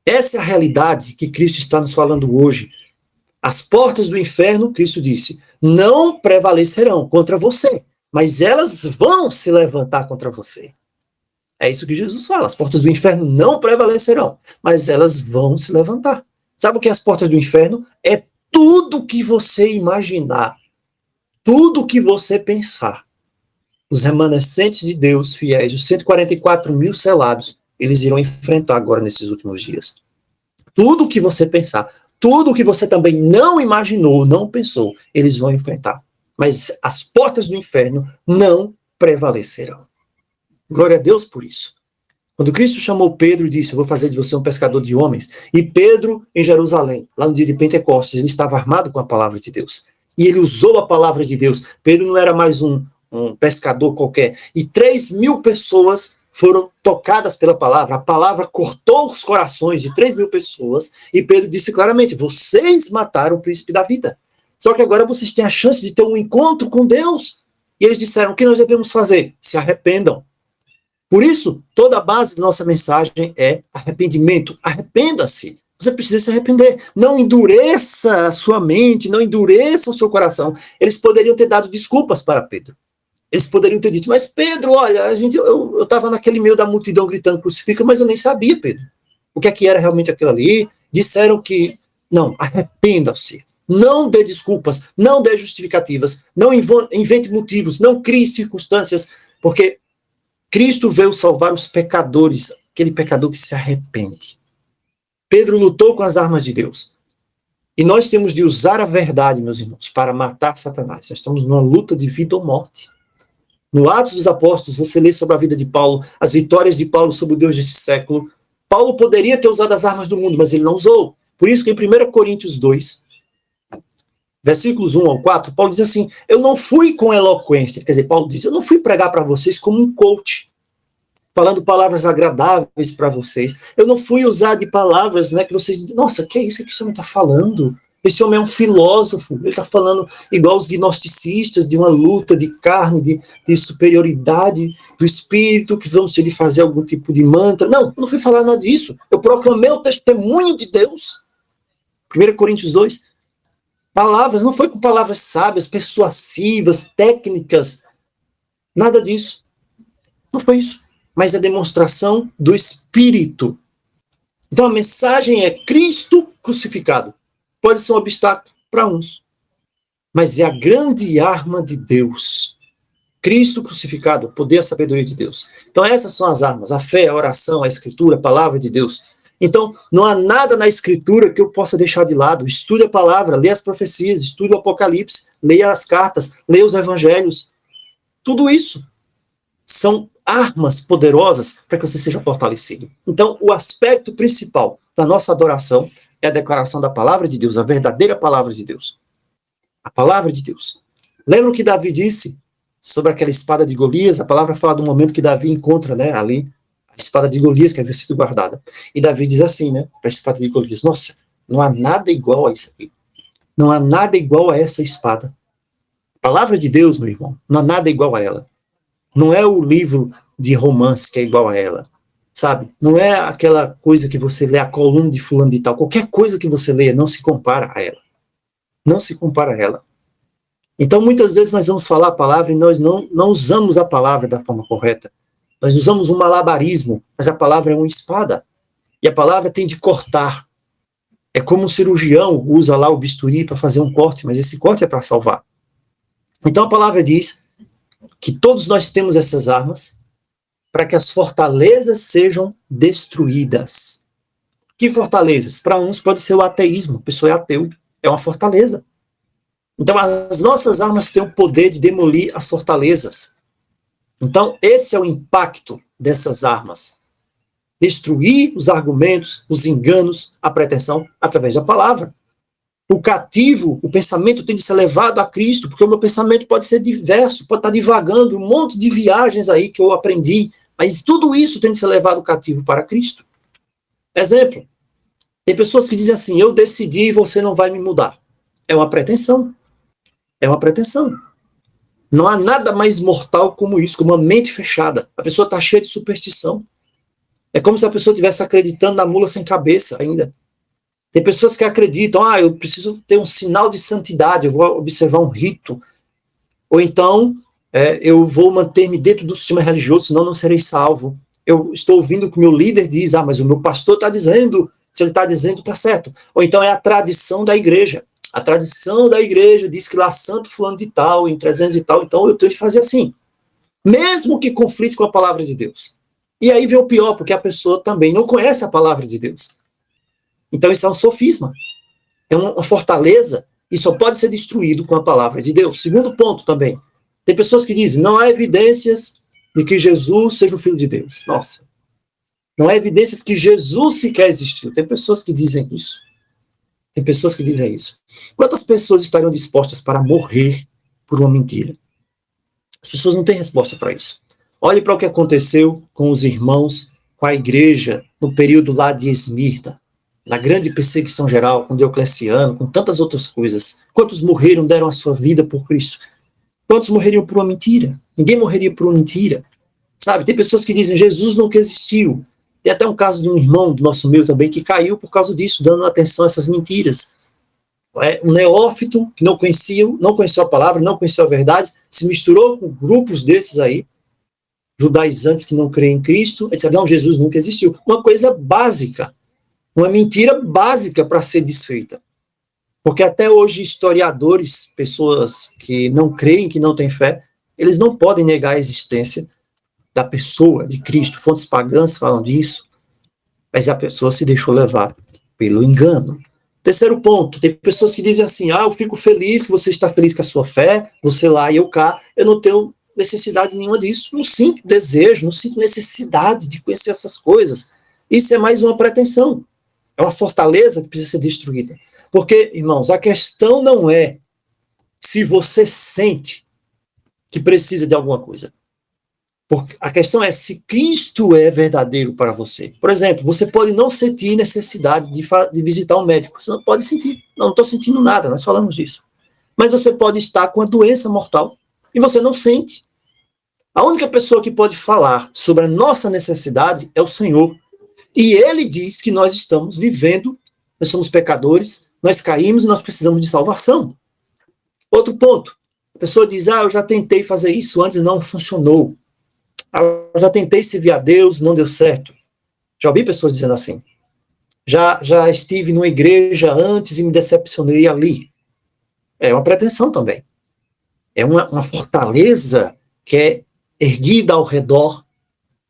Essa é a realidade que Cristo está nos falando hoje. As portas do inferno, Cristo disse, não prevalecerão contra você, mas elas vão se levantar contra você. É isso que Jesus fala, as portas do inferno não prevalecerão, mas elas vão se levantar. Sabe o que é as portas do inferno? É tudo que você imaginar, tudo que você pensar. Os remanescentes de Deus, fiéis, os 144 mil selados, eles irão enfrentar agora nesses últimos dias. Tudo que você pensar, tudo que você também não imaginou, não pensou, eles vão enfrentar. Mas as portas do inferno não prevalecerão. Glória a Deus por isso. Quando Cristo chamou Pedro e disse, eu vou fazer de você um pescador de homens, e Pedro, em Jerusalém, lá no dia de Pentecostes, ele estava armado com a palavra de Deus. E ele usou a palavra de Deus. Pedro não era mais um pescador qualquer. E 3.000 pessoas foram tocadas pela palavra. A palavra cortou os corações de 3.000 pessoas. E Pedro disse claramente, vocês mataram o príncipe da vida. Só que agora vocês têm a chance de ter um encontro com Deus. E eles disseram, o que nós devemos fazer? Se arrependam. Por isso, toda a base da nossa mensagem é arrependimento. Arrependa-se. Você precisa se arrepender. Não endureça a sua mente, não endureça o seu coração. Eles poderiam ter dado desculpas para Pedro. Eles poderiam ter dito, mas Pedro, olha, eu estava naquele meio da multidão gritando crucifica, mas eu nem sabia, Pedro. O que é que era realmente aquilo ali? Disseram que, não, arrependa-se. Não dê desculpas, não dê justificativas, não invente motivos, não crie circunstâncias, porque Cristo veio salvar os pecadores, aquele pecador que se arrepende. Pedro lutou com as armas de Deus. E nós temos de usar a verdade, meus irmãos, para matar Satanás. Nós estamos numa luta de vida ou morte. No Atos dos Apóstolos, você lê sobre a vida de Paulo, as vitórias de Paulo sobre o Deus deste século. Paulo poderia ter usado as armas do mundo, mas ele não usou. Por isso que em 1 Coríntios 2, versículos 1 ao 4, Paulo diz assim, eu não fui com eloquência, quer dizer, Paulo diz, eu não fui pregar para vocês como um coach, falando palavras agradáveis para vocês. Eu não fui usar de palavras, né, que vocês dizem, nossa, que é isso que esse homem está falando? Esse homem é um filósofo, ele está falando igual os gnosticistas, de uma luta de carne, de superioridade do espírito, que vamos se ele fazer algum tipo de mantra. Não, eu não fui falar nada disso. Eu proclamei o testemunho de Deus. 1 Coríntios 2. Palavras, não foi com palavras sábias, persuasivas, técnicas, nada disso. Não foi isso. Mas a demonstração do Espírito. Então a mensagem é Cristo crucificado. Pode ser um obstáculo para uns, mas é a grande arma de Deus. Cristo crucificado, o poder e a sabedoria de Deus. Então essas são as armas, a fé, a oração, a escritura, a palavra de Deus. Então não há nada na escritura que eu possa deixar de lado. Estude a palavra, leia as profecias, estude o Apocalipse, leia as cartas, leia os evangelhos. Tudo isso são armas poderosas para que você seja fortalecido. Então o aspecto principal da nossa adoração é a declaração da palavra de Deus, a verdadeira palavra de Deus. A palavra de Deus. Lembra o que Davi disse sobre aquela espada de Golias? A palavra fala do momento que Davi encontra, né, ali, a espada de Golias que havia sido guardada. E Davi diz assim, né, para a espada de Golias, nossa, não há nada igual a isso aqui. Não há nada igual a essa espada. A palavra de Deus, meu irmão, não há nada igual a ela. Não é o livro de romance que é igual a ela. Sabe? Não é aquela coisa que você lê a coluna de fulano de tal. Qualquer coisa que você leia não se compara a ela. Não se compara a ela. Então, muitas vezes nós vamos falar a palavra e nós não usamos a palavra da forma correta. Nós usamos um malabarismo, mas a palavra é uma espada. E a palavra tem de cortar. É como um cirurgião usa lá o bisturi para fazer um corte, mas esse corte é para salvar. Então a palavra diz que todos nós temos essas armas para que as fortalezas sejam destruídas. Que fortalezas? Para uns pode ser o ateísmo, a pessoa é ateu, é uma fortaleza. Então as nossas armas têm o poder de demolir as fortalezas. Então esse é o impacto dessas armas. Destruir os argumentos, os enganos, a pretensão através da palavra. O cativo, o pensamento tem de ser levado a Cristo, porque o meu pensamento pode ser diverso, pode estar divagando, um monte de viagens aí que eu aprendi, mas tudo isso tem de ser levado cativo para Cristo. Exemplo, tem pessoas que dizem assim, eu decidi e você não vai me mudar. É uma pretensão. É uma pretensão. Não há nada mais mortal como isso, como uma mente fechada. A pessoa está cheia de superstição. É como se a pessoa estivesse acreditando na mula sem cabeça ainda. Tem pessoas que acreditam, eu preciso ter um sinal de santidade, eu vou observar um rito. Ou então, eu vou manter-me dentro do sistema religioso, senão não serei salvo. Eu estou ouvindo o que o meu líder diz, mas o meu pastor está dizendo, se ele está dizendo, está certo. Ou então é a tradição da igreja. A tradição da igreja diz que lá santo fulano de tal, em 300 e tal, então eu tenho que fazer assim. Mesmo que conflite com a palavra de Deus. E aí vem o pior, porque a pessoa também não conhece a palavra de Deus. Então isso é um sofisma, é uma fortaleza, e só pode ser destruído com a palavra de Deus. Segundo ponto também, tem pessoas que dizem, não há evidências de que Jesus seja o Filho de Deus. Nossa, não há evidências que Jesus sequer existiu. Tem pessoas que dizem isso. Tem pessoas que dizem isso. Quantas pessoas estariam dispostas para morrer por uma mentira? As pessoas não têm resposta para isso. Olhe para o que aconteceu com os irmãos, com a igreja, no período lá de Esmirna, na grande perseguição geral, com Diocleciano, com tantas outras coisas. Quantos morreram, deram a sua vida por Cristo? Quantos morreriam por uma mentira? Ninguém morreria por uma mentira. Sabe, tem pessoas que dizem, Jesus nunca existiu. Tem até um caso de um irmão do nosso meio também, que caiu por causa disso, dando atenção a essas mentiras. Um neófito, que não conheceu a palavra, não conheceu a verdade, se misturou com grupos desses aí, judaizantes que não creem em Cristo, e disseram, não, Jesus nunca existiu. Uma coisa básica, uma mentira básica para ser desfeita. Porque até hoje historiadores, pessoas que não creem, que não têm fé, eles não podem negar a existência da pessoa, de Cristo. Fontes pagãs falam disso, mas a pessoa se deixou levar pelo engano. Terceiro ponto, tem pessoas que dizem assim, eu fico feliz que você está feliz com a sua fé, você lá e eu cá, eu não tenho necessidade nenhuma disso, não sinto desejo, não sinto necessidade de conhecer essas coisas. Isso é mais uma pretensão, é uma fortaleza que precisa ser destruída. Porque, irmãos, a questão não é se você sente que precisa de alguma coisa. Porque a questão é se Cristo é verdadeiro para você. Por exemplo, você pode não sentir necessidade de visitar um médico. Você não pode sentir. Não estou sentindo nada, nós falamos disso. Mas você pode estar com a doença mortal e você não sente. A única pessoa que pode falar sobre a nossa necessidade é o Senhor. E Ele diz que nós estamos vivendo, nós somos pecadores, nós caímos e nós precisamos de salvação. Outro ponto. A pessoa diz, eu já tentei fazer isso antes e não funcionou. Eu já tentei servir a Deus, não deu certo. Já ouvi pessoas dizendo assim. Já estive numa igreja antes e me decepcionei ali. É uma pretensão também. É uma fortaleza que é erguida ao redor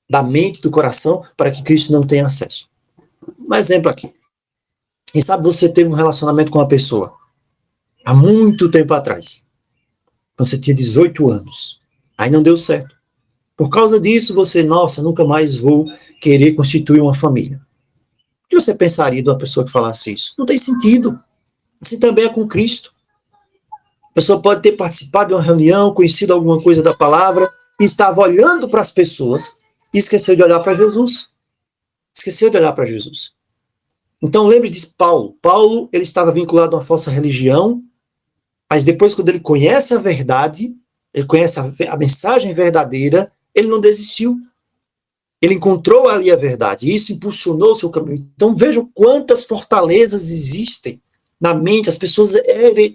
da mente, do coração, para que Cristo não tenha acesso. Um exemplo aqui. Quem sabe você teve um relacionamento com uma pessoa há muito tempo atrás. Você tinha 18 anos. Aí não deu certo. Por causa disso, você, nunca mais vou querer constituir uma família. O que você pensaria de uma pessoa que falasse isso? Não tem sentido. Assim também é com Cristo. A pessoa pode ter participado de uma reunião, conhecido alguma coisa da palavra, e estava olhando para as pessoas e esqueceu de olhar para Jesus. Esqueceu de olhar para Jesus. Então, lembre de Paulo. Paulo, ele estava vinculado a uma falsa religião, mas depois, quando ele conhece a verdade, ele conhece a mensagem verdadeira, ele não desistiu. Ele encontrou ali a verdade. E isso impulsionou o seu caminho. Então vejam quantas fortalezas existem na mente, as pessoas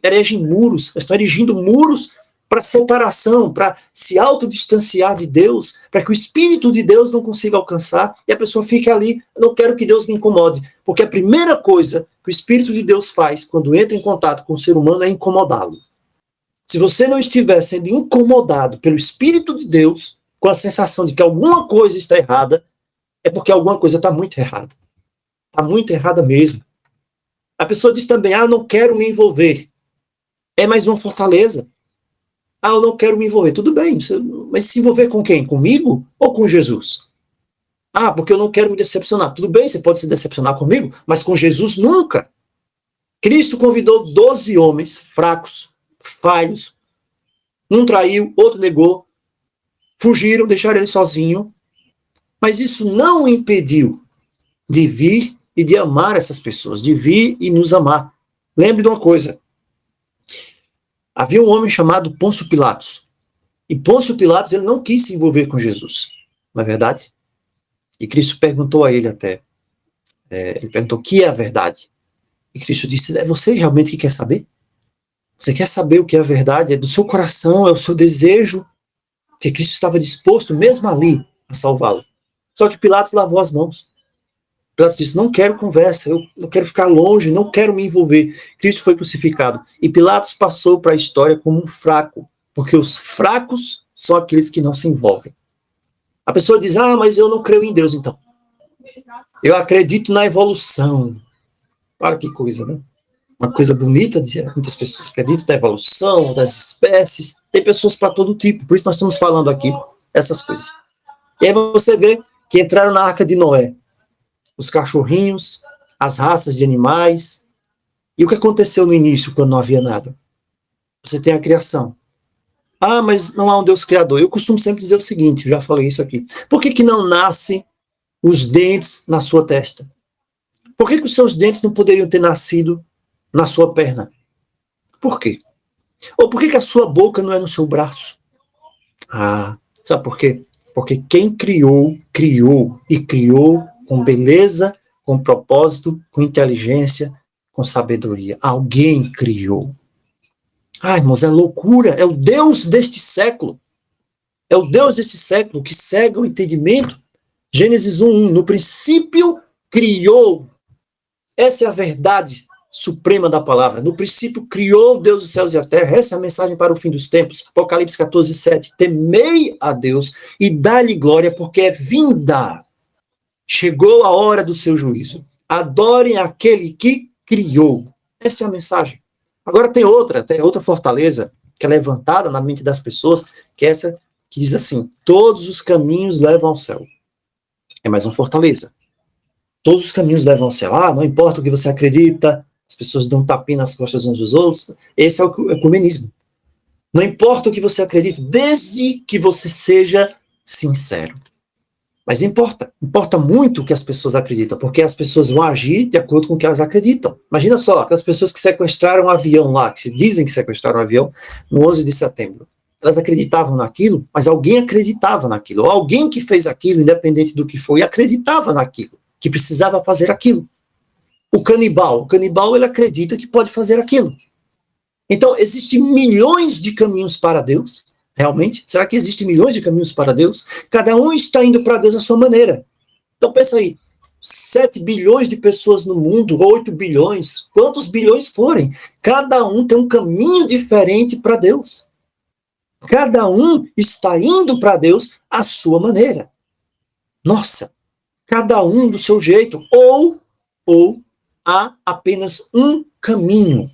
erigem muros, estão erigindo muros para separação, para se autodistanciar de Deus, para que o Espírito de Deus não consiga alcançar, e a pessoa fica ali, eu não quero que Deus me incomode, porque a primeira coisa que o Espírito de Deus faz quando entra em contato com o ser humano é incomodá-lo. Se você não estiver sendo incomodado pelo Espírito de Deus, com a sensação de que alguma coisa está errada, é porque alguma coisa está muito errada. Está muito errada mesmo. A pessoa diz também, não quero me envolver. É mais uma fortaleza. Eu não quero me envolver. Tudo bem, mas se envolver com quem? Comigo ou com Jesus? Porque eu não quero me decepcionar. Tudo bem, você pode se decepcionar comigo, mas com Jesus nunca. Cristo convidou 12 homens fracos, falhos. Um traiu, outro negou, fugiram, deixaram ele sozinho. Mas isso não o impediu de vir e de amar essas pessoas, de vir e nos amar. Lembre de uma coisa. Havia um homem chamado Pôncio Pilatos. E Pôncio Pilatos, ele não quis se envolver com Jesus. Não é verdade? E Cristo perguntou a ele até. Ele perguntou, o que é a verdade? E Cristo disse, é você realmente que quer saber? Você quer saber o que é a verdade? É do seu coração, é o seu desejo. Porque Cristo estava disposto, mesmo ali, a salvá-lo. Só que Pilatos lavou as mãos. Pilatos disse, não quero conversa, eu não quero ficar longe, não quero me envolver. Cristo foi crucificado. E Pilatos passou para a história como um fraco, porque os fracos são aqueles que não se envolvem. A pessoa diz, mas eu não creio em Deus, então. Eu acredito na evolução. Olha que coisa, né? Uma coisa bonita, dizer, muitas pessoas acreditam na evolução, das espécies. Tem pessoas para todo tipo, por isso nós estamos falando aqui essas coisas. E aí você vê que entraram na Arca de Noé. Os cachorrinhos, as raças de animais. E o que aconteceu no início, quando não havia nada? Você tem a criação. Mas não há um Deus criador. Eu costumo sempre dizer o seguinte, já falei isso aqui. Por que não nascem os dentes na sua testa? Por que os seus dentes não poderiam ter nascido na sua perna? Por quê? Ou por que a sua boca não é no seu braço? Sabe por quê? Porque quem criou, criou com beleza, com propósito, com inteligência, com sabedoria. Alguém criou. Irmãos, é loucura. É o Deus deste século. É o Deus deste século que cega o entendimento. Gênesis 1:1. No princípio, criou. Essa é a verdade suprema da palavra. No princípio, criou Deus os céus e a terra. Essa é a mensagem para o fim dos tempos. Apocalipse 14:7. Temei a Deus e dá-lhe glória, porque é vinda. Chegou a hora do seu juízo. Adorem aquele que criou. Essa é a mensagem. Agora tem outra fortaleza que é levantada na mente das pessoas, que é essa que diz assim, todos os caminhos levam ao céu. É mais uma fortaleza. Todos os caminhos levam ao céu. Não importa o que você acredita, as pessoas dão um tapinha nas costas uns dos outros. Esse é o ecumenismo. Não importa o que você acredita, desde que você seja sincero. Mas importa muito o que as pessoas acreditam, porque as pessoas vão agir de acordo com o que elas acreditam. Imagina só, aquelas pessoas que sequestraram um avião lá, que se dizem que sequestraram um avião, no 11 de setembro. Elas acreditavam naquilo, mas alguém acreditava naquilo. Ou alguém que fez aquilo, independente do que foi, acreditava naquilo, que precisava fazer aquilo. O canibal ele acredita que pode fazer aquilo. Então, existem milhões de caminhos para Deus. Realmente? Será que existem milhões de caminhos para Deus? Cada um está indo para Deus à sua maneira. Então pensa aí, 7 bilhões de pessoas no mundo, 8 bilhões, quantos bilhões forem, cada um tem um caminho diferente para Deus. Cada um está indo para Deus à sua maneira. Nossa, cada um do seu jeito. Ou há apenas um caminho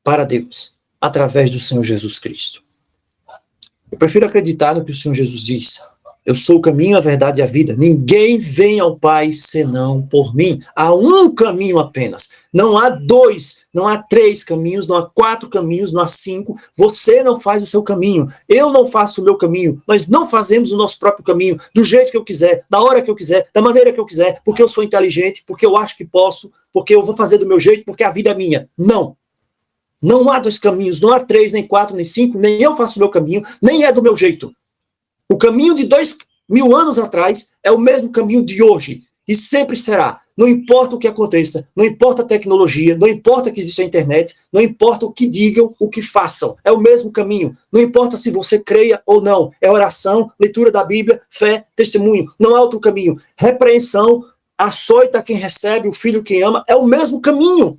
para Deus, através do Senhor Jesus Cristo. Eu prefiro acreditar no que o Senhor Jesus diz. Eu sou o caminho, a verdade e a vida. Ninguém vem ao Pai senão por mim. Há um caminho apenas. Não há 2, não há 3 caminhos, não há 4 caminhos, não há 5. Você não faz o seu caminho. Eu não faço o meu caminho. Nós não fazemos o nosso próprio caminho do jeito que eu quiser, da hora que eu quiser, da maneira que eu quiser, porque eu sou inteligente, porque eu acho que posso, porque eu vou fazer do meu jeito, porque a vida é minha. Não. Não há 2 caminhos, não há 3, nem 4, nem 5, nem eu faço o meu caminho, nem é do meu jeito. O caminho de 2000 anos atrás é o mesmo caminho de hoje, e sempre será. não importa o que aconteça, não importa a tecnologia, não importa que exista a internet, não importa o que digam, o que façam, é o mesmo caminho. Não importa se você creia ou não, é oração, leitura da Bíblia, fé, testemunho, não há outro caminho. Repreensão, açoita quem recebe, o filho quem ama, é o mesmo caminho.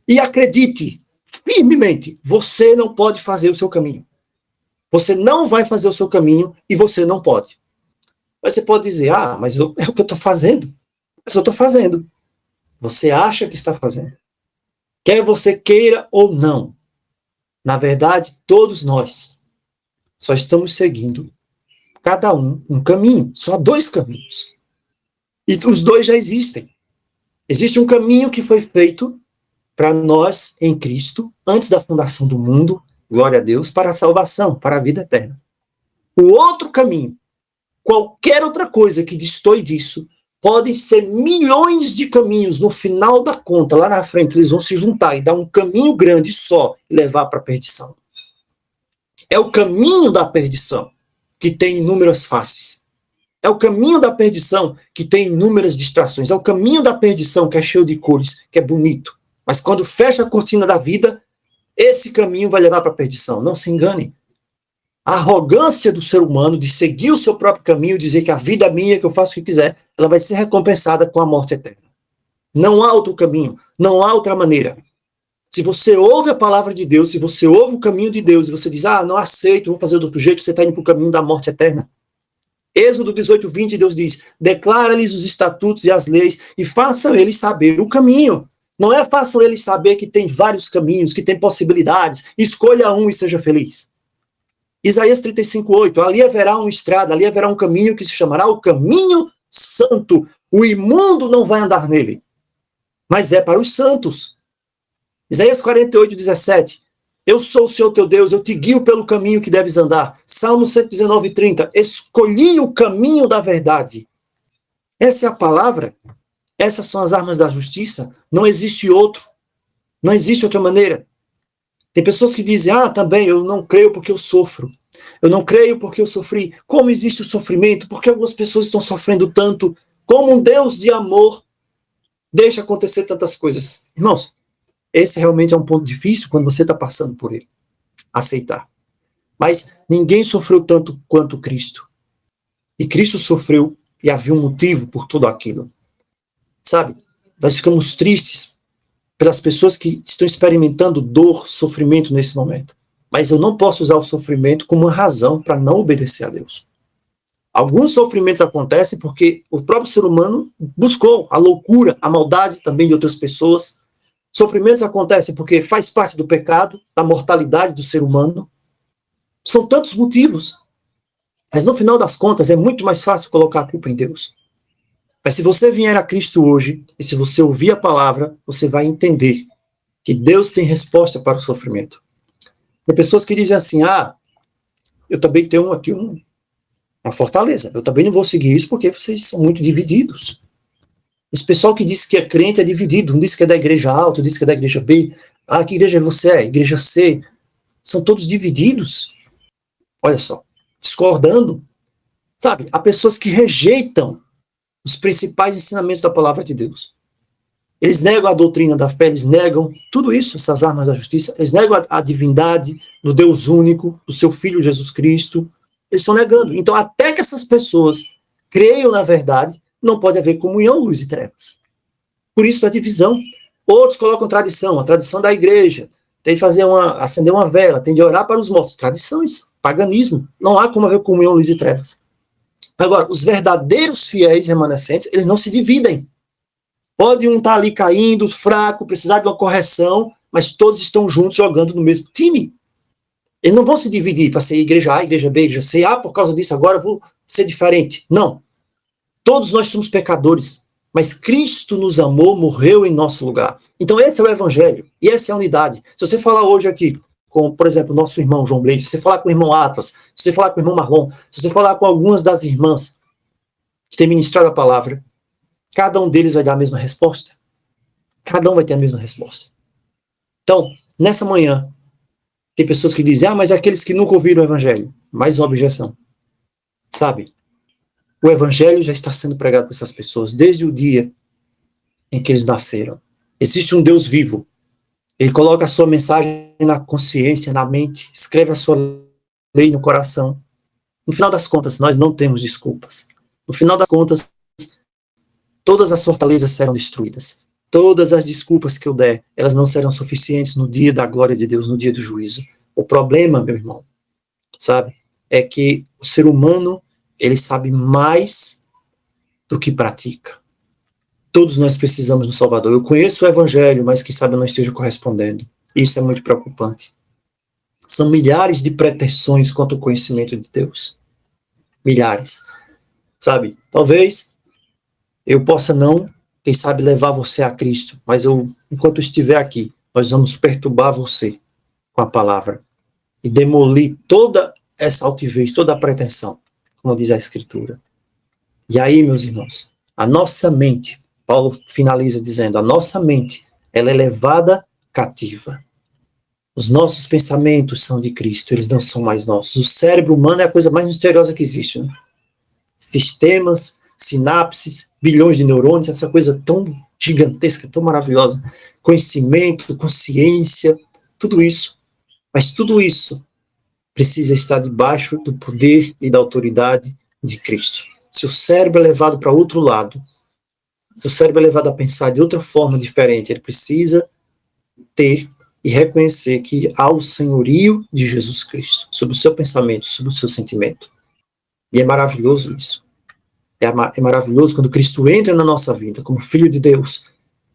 E acredite, firmemente, você não pode fazer o seu caminho. Você não vai fazer o seu caminho e você não pode. Mas você pode dizer, mas é o que eu estou fazendo. Mas eu estou fazendo. Você acha que está fazendo. Quer você queira ou não. Na verdade, todos nós só estamos seguindo, cada um caminho. Só há dois caminhos. E os dois já existem. Existe um caminho que foi feito para nós em Cristo, antes da fundação do mundo, glória a Deus, para a salvação, para a vida eterna. O outro caminho, qualquer outra coisa que destoie disso, podem ser milhões de caminhos, no final da conta, lá na frente, eles vão se juntar e dar um caminho grande só e levar para a perdição. É o caminho da perdição que tem inúmeras faces. É o caminho da perdição que tem inúmeras distrações. É o caminho da perdição que é cheio de cores, que é bonito. Mas quando fecha a cortina da vida, esse caminho vai levar para a perdição. Não se engane. A arrogância do ser humano de seguir o seu próprio caminho, dizer que a vida é minha, que eu faço o que quiser, ela vai ser recompensada com a morte eterna. Não há outro caminho, não há outra maneira. Se você ouve a palavra de Deus, se você ouve o caminho de Deus, e você diz, não aceito, vou fazer de outro jeito, você está indo para o caminho da morte eterna. Êxodo 18:20, Deus diz, declara-lhes os estatutos e as leis, e façam eles saber o caminho. Não é façam eles saber que tem vários caminhos, que tem possibilidades, escolha um e seja feliz. Isaías 35:8, ali haverá uma estrada, ali haverá um caminho que se chamará o caminho santo. O imundo não vai andar nele, mas é para os santos. Isaías 48:17, eu sou o Senhor teu Deus, eu te guio pelo caminho que deves andar. Salmo 119:30, escolhi o caminho da verdade. Essa é a palavra, essas são as armas da justiça, não existe outro, não existe outra maneira. Tem pessoas que dizem, também, eu não creio porque eu sofro. Eu não creio porque eu sofri. Como existe o sofrimento? Por que algumas pessoas estão sofrendo tanto? Como um Deus de amor deixa acontecer tantas coisas? Irmãos, esse realmente é um ponto difícil quando você está passando por ele. Aceitar. Mas ninguém sofreu tanto quanto Cristo. E Cristo sofreu e havia um motivo por tudo aquilo. Sabe? Nós ficamos tristes pelas pessoas que estão experimentando dor, sofrimento nesse momento. Mas eu não posso usar o sofrimento como uma razão para não obedecer a Deus. Alguns sofrimentos acontecem porque o próprio ser humano buscou a loucura, a maldade também de outras pessoas. Sofrimentos acontecem porque faz parte do pecado, da mortalidade do ser humano. São tantos motivos. Mas no final das contas é muito mais fácil colocar a culpa em Deus. Mas se você vier a Cristo hoje, e se você ouvir a palavra, você vai entender que Deus tem resposta para o sofrimento. Tem pessoas que dizem assim, eu também tenho aqui uma fortaleza, eu também não vou seguir isso porque vocês são muito divididos. Esse pessoal que diz que é crente é dividido, um diz que é da igreja A, outro diz que é da igreja B, que igreja você é? Igreja C. São todos divididos. Olha só, discordando. Sabe, há pessoas que rejeitam os principais ensinamentos da palavra de Deus. Eles negam a doutrina da fé, eles negam tudo isso, essas armas da justiça, eles negam a divindade do Deus único, do seu Filho Jesus Cristo, eles estão negando. Então, até que essas pessoas creiam na verdade, não pode haver comunhão, luz e trevas. Por isso a divisão. Outros colocam tradição, a tradição da igreja, tem de acender uma vela, tem de orar para os mortos. Tradições, paganismo, não há como haver comunhão, luz e trevas. Agora, os verdadeiros fiéis remanescentes, eles não se dividem. Pode um estar ali caindo, fraco, precisar de uma correção, mas todos estão juntos jogando no mesmo time. Eles não vão se dividir para ser igreja A, igreja B, igreja C. Por causa disso agora eu vou ser diferente. Não. Todos nós somos pecadores, mas Cristo nos amou, morreu em nosso lugar. Então esse é o evangelho, e essa é a unidade. Se você falar hoje aqui, com, por exemplo, o nosso irmão João Blaise, se você falar com o irmão Atlas, se você falar com o irmão Marlon, se você falar com algumas das irmãs que têm ministrado a palavra, cada um deles vai dar a mesma resposta. Cada um vai ter a mesma resposta. Então, nessa manhã, tem pessoas que dizem, mas aqueles que nunca ouviram o evangelho. Mais uma objeção. Sabe? O evangelho já está sendo pregado por essas pessoas desde o dia em que eles nasceram. Existe um Deus vivo. Ele coloca a sua mensagem na consciência, na mente, escreve a sua lei no coração. No final das contas, nós não temos desculpas. No final das contas, todas as fortalezas serão destruídas. Todas as desculpas que eu der, elas não serão suficientes no dia da glória de Deus, no dia do juízo. O problema, meu irmão, sabe, é que o ser humano, ele sabe mais do que pratica. Todos nós precisamos do Salvador. Eu conheço o Evangelho, mas quem sabe eu não esteja correspondendo. Isso é muito preocupante. São milhares de pretensões quanto ao conhecimento de Deus. Milhares. Sabe, talvez eu possa não, quem sabe, levar você a Cristo, mas enquanto eu estiver aqui, nós vamos perturbar você com a palavra e demolir toda essa altivez, toda a pretensão, como diz a Escritura. E aí, meus irmãos, a nossa mente, Paulo finaliza dizendo, a nossa mente, ela é levada cativa. Os nossos pensamentos são de Cristo, eles não são mais nossos. O cérebro humano é a coisa mais misteriosa que existe, né? Sistemas, sinapses, bilhões de neurônios, essa coisa tão gigantesca, tão maravilhosa. Conhecimento, consciência, tudo isso. Mas tudo isso precisa estar debaixo do poder e da autoridade de Cristo. Se o cérebro é levado para outro lado, se o cérebro é levado a pensar de outra forma diferente, ele precisa ter e reconhecer que há o senhorio de Jesus Cristo sobre o seu pensamento, sobre o seu sentimento. E é maravilhoso isso. É maravilhoso quando Cristo entra na nossa vida como Filho de Deus.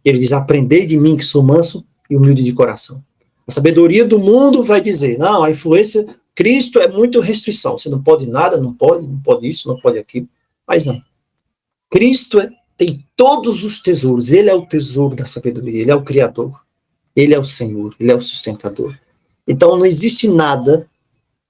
Ele diz, aprendei de mim que sou manso e humilde de coração. A sabedoria do mundo vai dizer, não, a influência, Cristo é muito restrição. Você não pode nada, não pode isso, não pode aquilo. Mas não. Cristo tem todos os tesouros. Ele é o tesouro da sabedoria. Ele é o Criador. Ele é o Senhor. Ele é o sustentador. Então não existe nada,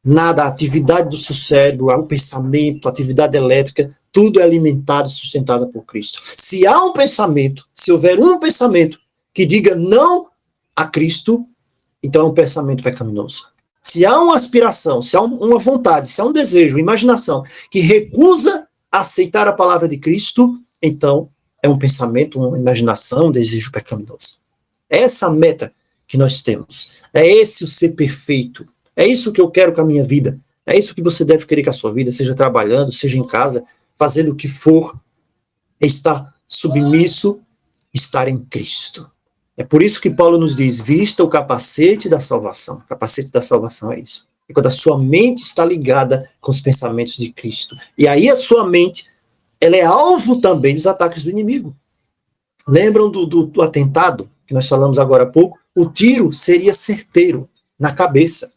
a atividade do seu cérebro, o pensamento, a atividade elétrica, tudo é alimentado e sustentado por Cristo. Se há um pensamento, se houver um pensamento que diga não a Cristo, então é um pensamento pecaminoso. Se há uma aspiração, se há uma vontade, se há um desejo, uma imaginação que recusa aceitar a palavra de Cristo, então é um pensamento, uma imaginação, um desejo pecaminoso. É essa a meta que nós temos. É esse o ser perfeito. É isso que eu quero com a minha vida. É isso que você deve querer com a sua vida, seja trabalhando, seja em casa, fazendo o que for, estar submisso, estar em Cristo. É por isso que Paulo nos diz, vista o capacete da salvação. O capacete da salvação é isso. É quando a sua mente está ligada com os pensamentos de Cristo. E aí a sua mente, ela é alvo também dos ataques do inimigo. Lembram do atentado, que nós falamos agora há pouco? O tiro seria certeiro na cabeça.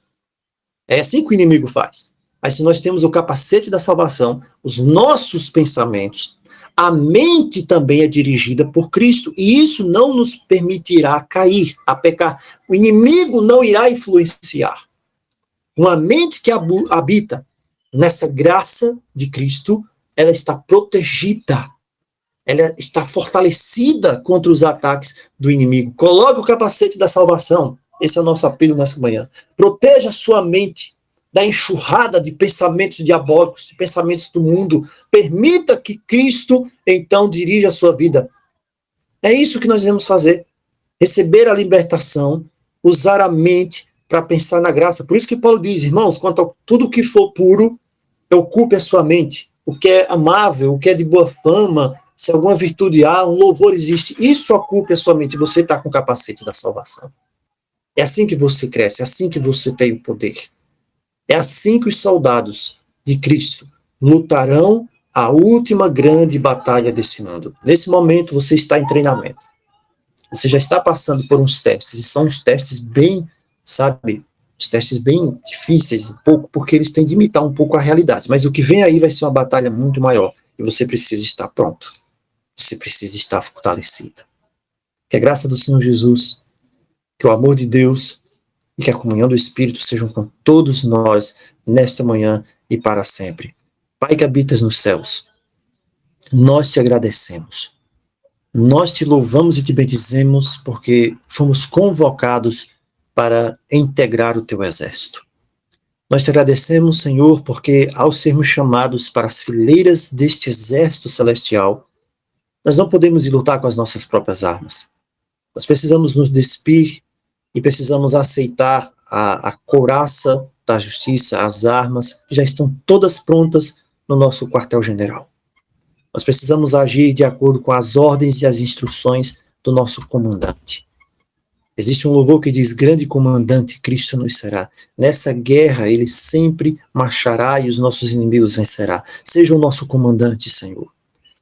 É assim que o inimigo faz. Mas se nós temos o capacete da salvação, os nossos pensamentos, a mente também é dirigida por Cristo, e isso não nos permitirá cair, a pecar. O inimigo não irá influenciar. Uma mente que habita nessa graça de Cristo, ela está protegida, ela está fortalecida contra os ataques do inimigo. Coloque o capacete da salvação, esse é o nosso apelo nessa manhã. Proteja a sua mente da enxurrada de pensamentos diabólicos, de pensamentos do mundo. Permita que Cristo, então, dirija a sua vida. É isso que nós devemos fazer. Receber a libertação, usar a mente para pensar na graça. Por isso que Paulo diz, irmãos, quanto a tudo que for puro, ocupe a sua mente. O que é amável, o que é de boa fama, se alguma virtude há, um louvor existe, isso ocupe a sua mente. Você está com o capacete da salvação. É assim que você cresce, é assim que você tem o poder. É assim que os soldados de Cristo lutarão a última grande batalha desse mundo. Nesse momento, você está em treinamento. Você já está passando por uns testes, e são uns testes bem, sabe, os testes bem difíceis, um pouco, porque eles têm de imitar um pouco a realidade. Mas o que vem aí vai ser uma batalha muito maior, e você precisa estar pronto. Você precisa estar fortalecido. Que a graça do Senhor Jesus, que o amor de Deus e que a comunhão do Espírito sejam com todos nós nesta manhã e para sempre. Pai que habitas nos céus, nós te agradecemos. Nós te louvamos e te bendizemos porque fomos convocados para integrar o teu exército. Nós te agradecemos, Senhor, porque ao sermos chamados para as fileiras deste exército celestial, Nós não podemos ir lutar com as nossas próprias armas. Nós precisamos nos despir e precisamos aceitar a couraça da justiça, as armas, que já estão todas prontas no nosso quartel-general. Nós precisamos agir de acordo com as ordens e as instruções do nosso comandante. Existe um louvor que diz: grande comandante, Cristo nos será. Nessa guerra, ele sempre marchará e os nossos inimigos vencerá. Seja o nosso comandante, Senhor.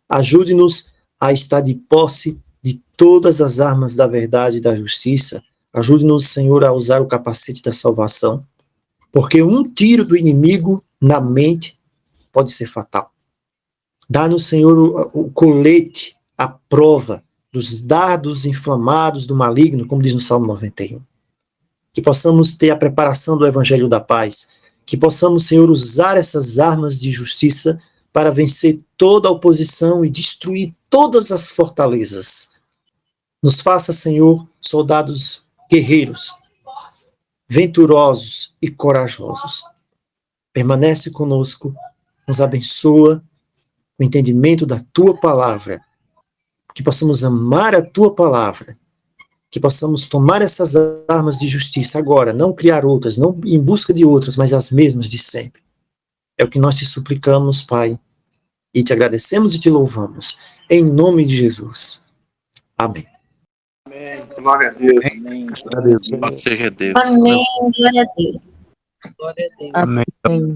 Ajude-nos a estar de posse de todas as armas da verdade e da justiça. Ajude-nos, Senhor, a usar o capacete da salvação, porque um tiro do inimigo na mente pode ser fatal. Dá-nos, Senhor, o colete, a prova dos dardos inflamados do maligno, como diz no Salmo 91. Que possamos ter a preparação do Evangelho da Paz, que possamos, Senhor, usar essas armas de justiça para vencer toda a oposição e destruir todas as fortalezas. Nos faça, Senhor, soldados guerreiros, venturosos e corajosos. Permanece conosco, nos abençoa o entendimento da Tua Palavra, que possamos amar a Tua Palavra, que possamos tomar essas armas de justiça agora, não criar outras, não em busca de outras, mas as mesmas de sempre. É o que nós te suplicamos, Pai, e te agradecemos e te louvamos, em nome de Jesus. Amém.
Amém. Glória a Deus.
Amém.
Glória a Deus.
Seja Deus.
Amém. Glória a Deus. Glória a Deus.
Amém.